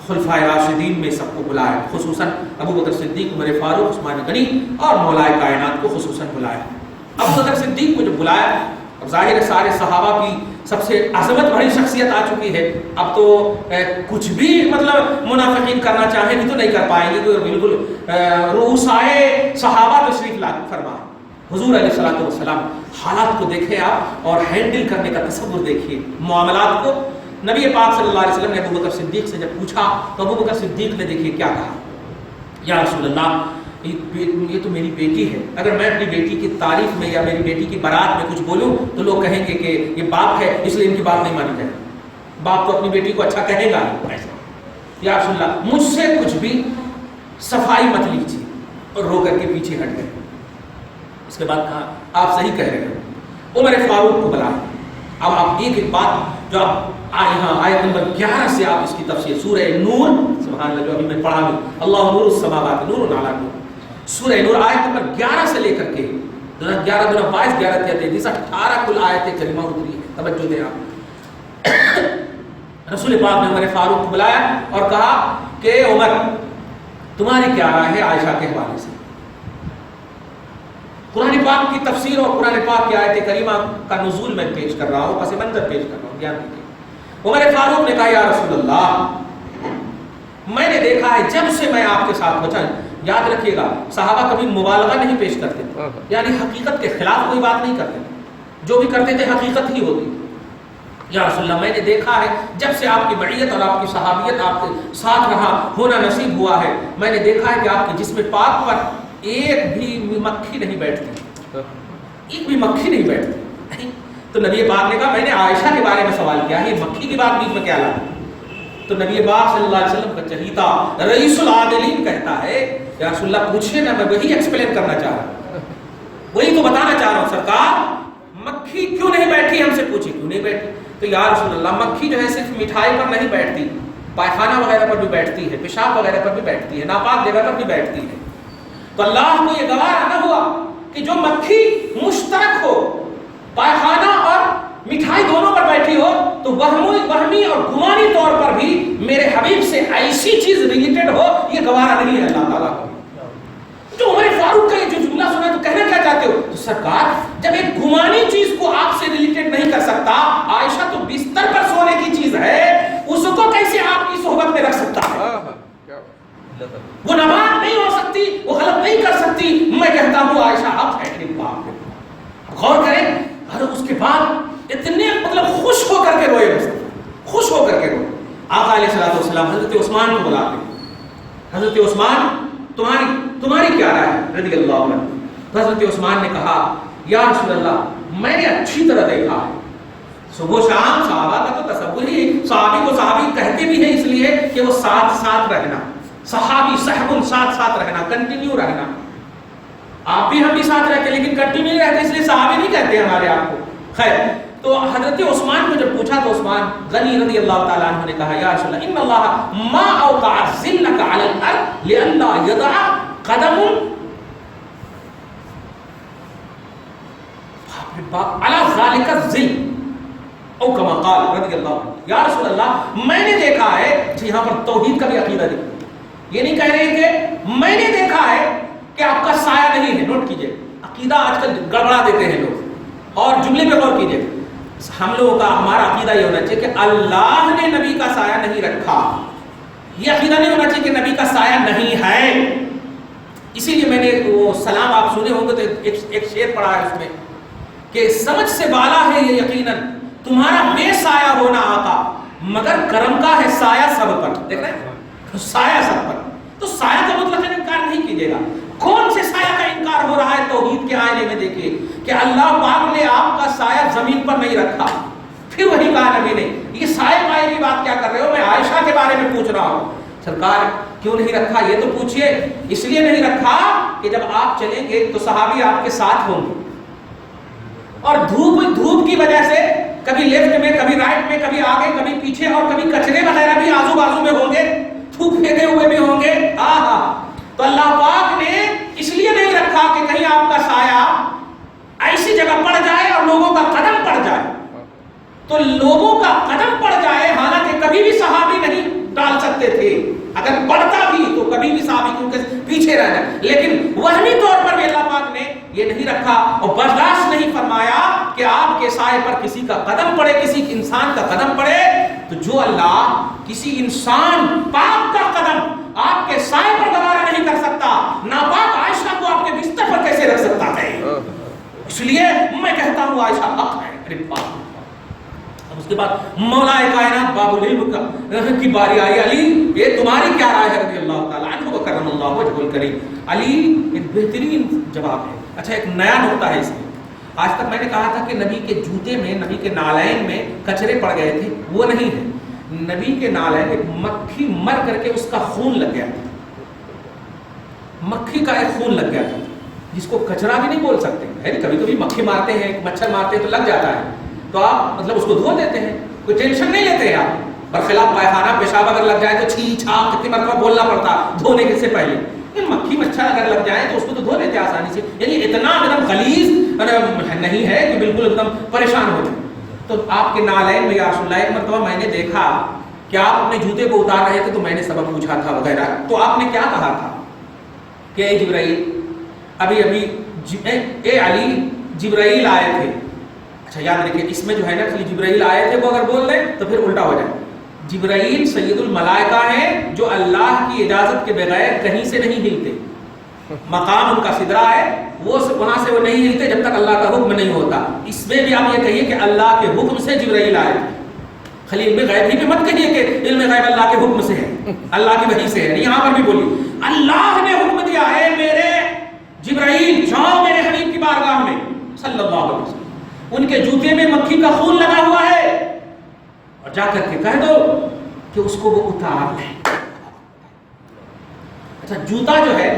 خلفائے راشدین میں سب کو بلایا، خصوصاً ابو بکر صدیق، عمر فاروق، عثمان غنی اور مولائے کائنات کو خصوصاً بلایا. ابو بکر صدیق کو جو بلایا، اب ظاہر سارے صحابہ کی سب سے عظمت بڑی شخصیت آ چکی ہے، اب تو کچھ بھی مطلب منافقین کرنا چاہیں بھی تو نہیں کر پائیں گے. بالکل رؤسائے صحابہ تشریف لا فرما حضور علیہ الصلوۃ والسلام. حالات کو دیکھیں آپ اور ہینڈل کرنے کا تصور دیکھیے معاملات کو. نبی پاک صلی اللہ علیہ وسلم نے ابو بکر صدیق سے جب پوچھا تو ابو بکر صدیق نے دیکھیے کیا کہا، یا رسول اللہ یہ تو میری بیٹی ہے، اگر میں اپنی بیٹی کی تعریف میں یا میری بیٹی کی برات میں کچھ بولوں تو لوگ کہیں گے کہ یہ باپ ہے اس لیے ان کی بات نہیں مانی جائے. باپ تو اپنی بیٹی کو اچھا کہے گا ایسا. یا رسول اللہ مجھ سے کچھ بھی صفائی مت لیجیے، اور رو کر کے پیچھے ہٹ گئے. اس کے بعد کہا آپ صحیح کہہ رہے ہو. عمر فاروق کو بلایا. اب آپ ایک بات جو آپ آیت نمبر 11 سے آپ اس کی تفسیر سورہ نور، سبحان اللہ جو ابھی میں پڑھا ہوں، اللہ نور السماوات نور علی نور، سورہ نور آیت نمبر 11 سے لے کر کے 11 دو 22 11 33 18 کل آیت کریمہ اتری ہے. توجہ دیں آپ. رسول پاک نے عمر فاروق کو بلایا اور کہا کہ عمر تمہاری کیا رائے ہے عائشہ کے حوالے سے؟ قرآن پاک کی تفسیر اور قرآن پاک کی آیت کریمہ کا نزول میں پیش کر رہا ہوں، پس منظر پیش کر رہا ہوں، دھیان دیجیے. عمر فاروق نے کہا یا رسول اللہ میں نے دیکھا ہے جب سے میں آپ کے ساتھ بچا. یاد رکھیے گا صحابہ کبھی مبالغہ نہیں پیش کرتے تھے، یعنی حقیقت کے خلاف کوئی بات نہیں کرتے تھے، جو بھی کرتے تھے حقیقت ہی ہوتی. یا رسول اللہ میں نے دیکھا ہے جب سے آپ کی معیت اور آپ کی صحابیت آپ کے ساتھ رہا ہونا نصیب ہوا ہے، میں نے دیکھا ہے کہ آپ کے جسم پاک پر ایک بھی مکھی نہیں بیٹھتی، ایک بھی مکھی نہیں بیٹھتی. تو نبی پاک نے کہا میں نے عائشہ کے بارے میں سوال کیا ہے، یہ مکھی کی بات بیچ میں کیا لایا؟ تو نبی پاک صلی اللہ علیہ وسلم کا چہیتا رئیس العادلین کہتا ہے یا رسول اللہ پوچھے نا، میں وہی ایکسپلین کرنا چاہ رہا ہوں، وہی تو بتانا چاہ رہا ہوں. سرکار مکھی کیوں نہیں بیٹھی، ہم سے پوچھے کیوں نہیں بیٹھی. تو یا رسول اللہ مکھی جو ہے صرف مٹھائی پر نہیں بیٹھتی، پائخانہ وغیرہ پر بھی بیٹھتی ہے، پیشاب وغیرہ پر بھی بیٹھتی ہے، ناپاک جگہ پر بھی بیٹھتی ہے. تو اللہ کو یہ گوارا نہ ہوا کہ جو مکھی مشترک ہو، پائخانہ اور مٹھائی دونوں پر بیٹھی ہو، تو وہمی اور گمانی طور پر بھی میرے حبیب سے ایسی چیز ریلیٹڈ ہو، یہ گوارا نہیں ہے اللہ تعالیٰ کو. جو عمر فاروق کا یہ جو جملہ سنا تو کہنا کیا چاہتے ہو؟ تو سرکار حضرت عثمان کو بلاتے ہیں، حضرت عثمان تمہاری کیا رائے ہے رضی اللہ عنہ؟ تو حضرت عثمان نے کہا یا رسول اللہ میں نے اچھی طرح دیکھا ہے، صبح شام صحابہ کا تو تصور ہی، صحابی کو صحابی کہتے بھی ہیں اس لیے کہ وہ ساتھ ساتھ رہنا، صحابی صحب ساتھ ساتھ رہنا، کنٹینیو رہنا. آپ بھی ہم بھی ساتھ رہتے لیکن کنٹینیو رہتے اس لیے صحابی نہیں کہتے ہمارے آپ کو. خیر، تو حضرت عثمان کو جب پوچھا تو عثمان غنی رضی اللہ تعالیٰ عنہ نے کہا یا رسول اللہ ان اللہ ما اوقع ذلک علی الارض لئلا یضع قدم علی ذلک الذل او کما قال رضی اللہ عنہ. یا رسول اللہ میں نے دیکھا ہے، یہاں پر توحید کا بھی عقیدہ دیکھیں، یہ نہیں کہہ رہے کہ میں نے دیکھا ہے کہ آپ کا سایہ نہیں ہے. نوٹ کیجئے، عقیدہ آج کل گڑبڑا دیتے ہیں لوگ، اور جملے پہ غور کیجئے. ہم لوگوں کا ہمارا عقیدہ یہ ہونا چاہیے کہ اللہ نے نبی کا سایہ نہیں رکھا، یہ عقیدہ نہیں ہونا چاہیے کہ نبی کا سایہ نہیں ہے. اسی لیے میں نے وہ سلام آپ سنے ہوں گے تو ایک شعر پڑھا ہے اس میں کہ سمجھ سے بالا ہے یہ یقیناً تمہارا بے سایہ ہونا آقا، مگر کرم کا ہے سایہ سب پر. دیکھ رہے ہیں، سایہ سب پر. تو سایہ کا مطلب انکار نہیں کیجیے گا. کون سے سایہ کا انکار ہو رہا ہے توحید کے آئینے میں؟ دیکھیے کہ اللہ پاک نے آپ کا سایہ زمین پر نہیں رکھا، پھر وہی کہا نبی نے. یہ سایہ پائے کی بات کیا کر رہے ہو؟ میں عائشہ کے بارے میں پوچھ رہا ہوں. سرکار کیوں نہیں رکھا یہ تو پوچھئے. اس لیے نہیں رکھا کہ جب آپ چلیں گے تو صحابی آپ کے ساتھ ہوں گے، اور دھوپ کی وجہ سے کبھی لیفٹ میں کبھی رائٹ میں کبھی آگے کبھی پیچھے اور کبھی کچرے وغیرہ بھی آزو بازو میں ہوں گے، تھوک پھینکے ہوئے بھی ہوں گے. تو اللہ پاک نے اس لیے نہیں رکھا کہ کہیں آپ کا سایہ ایسی جگہ پڑ جائے اور لوگوں کا قدم پڑ جائے. تو لوگوں کا قدم پڑ جائے، حالانکہ کبھی بھی صحابی نہیں ڈال سکتے تھے، اگر پڑتا بھی تو کبھی بھی صحابی کیونکہ پیچھے رہ جائے. لیکن وہمی طور پر بھی اللہ پاک نے یہ نہیں رکھا اور برداشت نہیں فرمایا کہ آپ کے سائے پر کسی کا قدم پڑے، کسی انسان کا قدم پڑے. تو جو اللہ کسی انسان پاک کا قدم آپ کے سائے پر گوارا نہیں کر سکتا، ناپاک عائشہ کو آپ کے بستر پر کیسے رکھ سکتا ہے؟ اس لیے میں کہتا ہوں عائشہ حق ہے. ارے باپ. اس کے بعد مولا کائنات باب العلم کی باری آئی. علی یہ تمہاری کیا رائے ہے رضی اللہ تعالیٰ عنہ وکرم اللہ وجہہ الکریم. علی ایک بہترین جواب ہے. اچھا ایک نیا نقطہ ہے اس میں. آج تک میں نے کہا تھا کہ نبی کے جوتے میں، نبی کے نالین میں کچرے پڑ گئے تھے، وہ نہیں ہے. نبی کے نالین ایک مکھی مر کر کے اس کا خون لگ گیا تھا، مکھی کا ایک خون لگ گیا تھا جس کو کچرا بھی نہیں بول سکتے. کبھی کبھی مکھی مارتے ہیں، مچھر مارتے ہیں تو لگ جاتا ہے، تو آپ مطلب اس کو دھو دیتے ہیں، کوئی ٹینشن نہیں لیتے ہیں آپ. برخلاف پائخانہ پیشاب اگر لگ جائے تو چھی چھا کتنی مرتبہ بولنا پڑتا دھونے کے سے پہلے. مکھی مچھر اگر لگ جائے تو اس کو تو دھو لیتے آسانی سے. یعنی اتنا ایک دم غلیظ نہیں ہے کہ بالکل ایک دم پریشان ہو جائے. تو آپ کے نالین میں یا رسول اللہ ایک مرتبہ میں نے دیکھا کہ آپ اپنے جوتے کو اتار رہے تھے تو میں نے سبب پوچھا تھا وغیرہ. تو آپ نے کیا کہا تھا کہ اے جبرائیل ابھی اے علی جبرائیل آئے تھے. اچھا یاد رکھیں اس میں جو ہے نا خالی جبرائیل آئے تھے وہ اگر بول دیں تو پھر الٹا ہو جائے. جبرائیل سید الملائکہ ہیں جو اللہ کی اجازت کے بغیر کہیں سے نہیں ہلتے. مقام ان کا سدرہ ہے، وہ وہاں سے وہ نہیں ہلتے جب تک اللہ کا حکم نہیں ہوتا. اس میں بھی آپ یہ کہیے کہ اللہ کے حکم سے جبرائیل آئے تھے. خالی علم غیب ہی پہ مت کہیے کہ علم غیب اللہ کے حکم سے ہے، اللہ کی وحی سے ہے. یہاں پر بھی بولیے اللہ نے حکم دیا ہے میرے جبرائیل جاؤ میرے حبیب کی بارگاہ میں صلی اللہ علیہ وسلم، ان کے جوتے میں مکھی کا خون لگا ہوا ہے اور جا کر کے کہہ دو کہ اس کو وہ اتار لیں. اچھا جوتا جو ہے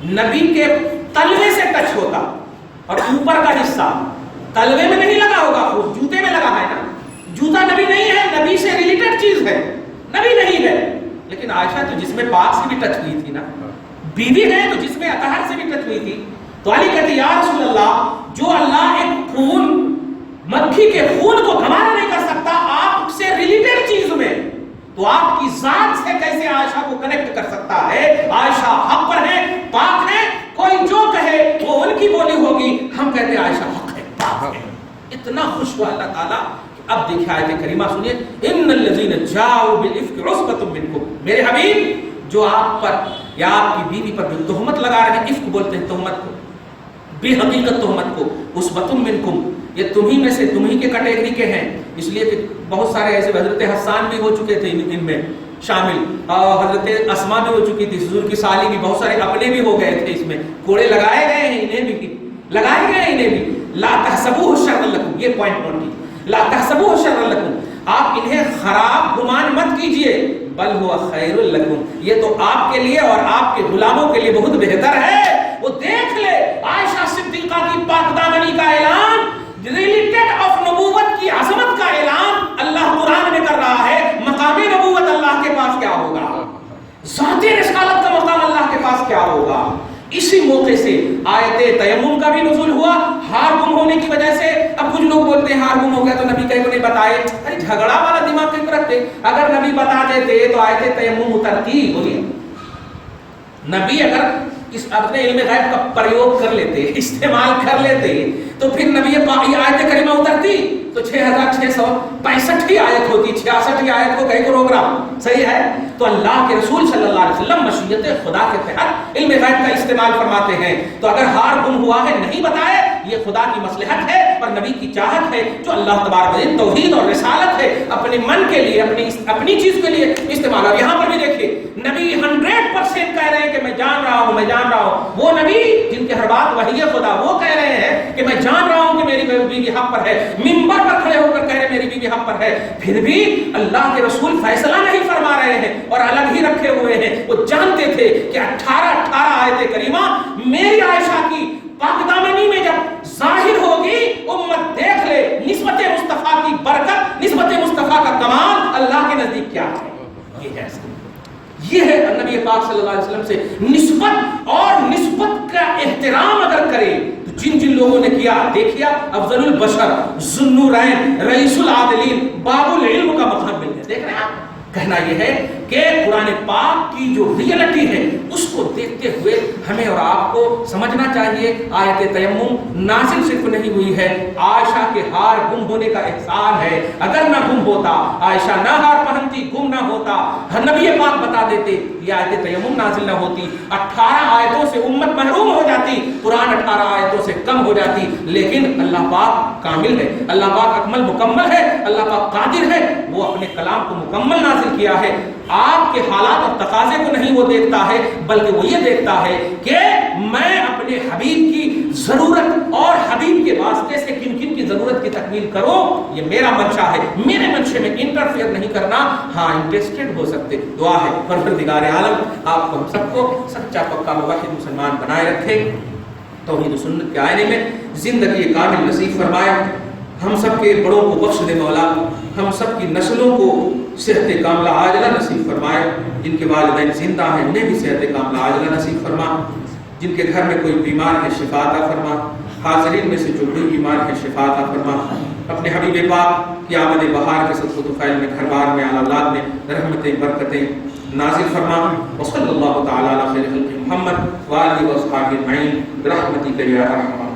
نبی کے تلوے سے ٹچ ہوتا اور اوپر کا حصہ تلوے میں نہیں لگا ہوگا، وہ جوتے میں لگا ہے نا. جوتا نبی نہیں ہے، نبی سے ریلیٹڈ چیز ہے، نبی نہیں ہے. لیکن عائشہ تو جس میں پاک سے بھی ٹچ ہوئی تھی نا، بیوی ہے تو جس میں اطہر سے بھی ٹچ ہوئی تھی. تو علی کہتے یا رسول اللہ جو اللہ ایک خون مکھی کے خون کو گوارا نہیں کر سکتا آپ سے ریلیٹڈ چیز میں، تو آپ کی ذات سے کیسے عائشہ کو کنیکٹ کر سکتا ہے؟ عائشہ حق پر ہے، پاک ہے، کوئی جو کہے وہ ان کی بولی ہوگی. ہم کہتے ہیں عائشہ حق ہے، پاک ہے. اتنا خوش ہوا اللہ تعالیٰ. اب دیکھیں آیت کریمہ سنیے. ان الذین جاؤوا بالافک عصبۃ منکم، میرے حبیب جو آپ پر یا آپ کی بیوی پر جو تہمت لگا رہے ہیں، افک بولتے ہیں تہمت کو، بے حقیقت تہمت کو، عصبۃ منکم، یہ تمہیں میں سے تمہیں کے کیٹیگری کے ہیں. اس لیے کہ بہت سارے ایسے حضرت حسان بھی ہو چکے تھے ان میں شامل، اور حضرت اسما بھی ہو چکی تھی، حضور کی سالی بھی، بہت سارے اپنے بھی ہو گئے تھے، اس میں کوڑے لگائے گئے ہیں، انہیں بھی لگائے گئے ہیں، انہیں بھی. لا تحسبوہ شرا لکم، یہ پوائنٹ نوٹ کیجیے، لا تحسبوہ شرا لکم، آپ انہیں خراب گمان مت کیجئے، بل ہوا خیر لکم، یہ تو آپ کے لیے اور آپ کے غلاموں کے لیے بہت بہتر ہے. وہ دیکھ لے عائشہ صدیقہ کی پاک دامنی کا اعلان، ریلیٹڈ آف نبوت کی عظمت کا اعلان اللہ قرآن میں کر رہا ہے. مقام نبوت اللہ کے پاس کیا ہوگا، ذاتی رسالت کا مقام اللہ کے پاس کیا ہوگا. اسی موقع سے آیت تیمم کا بھی نزول ہوا، ہار گم ہونے کی وجہ سے. اب کچھ لوگ بولتے ہیں ہار گم ہو گیا تو نبی کہیں نہیں بتائے. ارے جھگڑا والا دماغ کیوں رکھتے، اگر نبی بتا دیتے تو آیت تیمم اترتی. بولیے نبی اگر اس اپنے علم غیب کا پریوگ کر لیتے، استعمال کر لیتے، تو پھر نبی یہ آیت کریمہ اترتی تو 6665 ہی آیت ہوتی، 66 ہی آیت کو کہیں کو روک رہا. صحیح ہے. تو اللہ کے رسول صلی اللہ علیہ وسلم مشیت خدا کے تحت علم غیب کا استعمال فرماتے ہیں. تو اگر ہار گم ہوا ہے نہیں بتائے، یہ خدا کی مصلحت ہے اور نبی کی چاہت ہے جو اللہ تبارک و تعالی توحید اور رسالت ہے اپنے من کے لیے، اپنی چیز کے لیے استعمال. اور یہاں پر بھی دیکھیے نبی 100% کہہ رہے ہیں کہ میں جان رہا ہوں، میں جان رہا ہوں. وہ نبی جن کے ہر بات وحی خدا، وہ کہہ رہے ہیں کہ میں جان رہا ہوں کہ میری بیوی حق پر ہے، منبر پر کھڑے ہو کر کہہ رہے میری بیوی حق پر ہے. پھر بھی اللہ کے رسول فیصلہ نہیں فرما رہے ہیں اور الگ ہی رکھے ہوئے ہیں. وہ جانتے تھے کہ 18 آیت کریمہ میری عائشہ کی پاک دامنی میں جب ظاہر ہوگی، امت دیکھ لے نسبت مصطفیٰ کی برکت، نسبت مصطفیٰ کا کمال اللہ کے نزدیک کیا ہے. یہ ہے نبی پاک صلی اللہ علیہ وسلم سے نسبت، اور نسبت کا احترام اگر کرے تو جن جن لوگوں نے کیا دیکھیا، افضل البشر، ذو النورین، رئیس العادلین، باب العلم کا مقام مل گیا. دیکھ رہے ہیں آپ، کہنا یہ ہے کہ قرآن پاک کی جو ریئلٹی ہے اس کو دیکھتے ہوئے ہمیں اور آپ کو سمجھنا چاہیے. آیت تیمم نازل صرف نہیں ہوئی ہے، عائشہ کے ہار گم ہونے کا احسان ہے. اگر نہ گم ہوتا، عائشہ نہ ہار پہنتی، گم نہ ہوتا، نبی پاک بتا دیتے، یہ آیت تیمم نازل نہ ہوتی. 18 آیتوں سے امت محروم ہو جاتی، قرآن 18 آیتوں سے کم ہو جاتی. لیکن اللہ پاک کامل ہے، اللہ پاک اکمل مکمل ہے، اللہ پاک قادر ہے. وہ اپنے کلام کو مکمل نازل کیا ہے. آپ کے حالات اور تقاضے کو نہیں وہ دیکھتا ہے، بلکہ وہ یہ دیکھتا ہے کہ میں اپنے حبیب کی ضرورت اور حبیب کے واسطے سے کن کن کی ضرورت کی تکمیل کروں. یہ میرا منشا ہے، میرے منشے میں انٹرفیئر نہیں کرنا. ہاں انٹرسٹڈ ہو سکتے. دعا ہے پروردگار عالم آپ کو ہم سب کو سچا پکا موحد مسلمان بنائے رکھے، توحید و سنت کے آئینے میں زندگی کامل نصیب فرمائے. ہم سب کے بڑوں کو بخش دے مولا، ہم سب کی نسلوں کو صحت کاملہ عاجلہ نصیب فرمائے. جن کے والدین زندہ ہیں انہیں بھی صحت کاملہ عاجلہ نصیب فرما. جن کے گھر میں کوئی بیمار ہے شفا عطا فرما. حاضرین میں سے جو کوئی بیمار ہے شفا عطا فرما. اپنے حبیب پاک کی آمد بہار کے صدقہ و طفیل میں گھر بار میں اولاد میں رحمتیں برکتیں نازل فرما. وصلی اللہ تعالی علی خیر خلق محمد وآلہ وصحبہ اجمعین برحمتک یا ارحم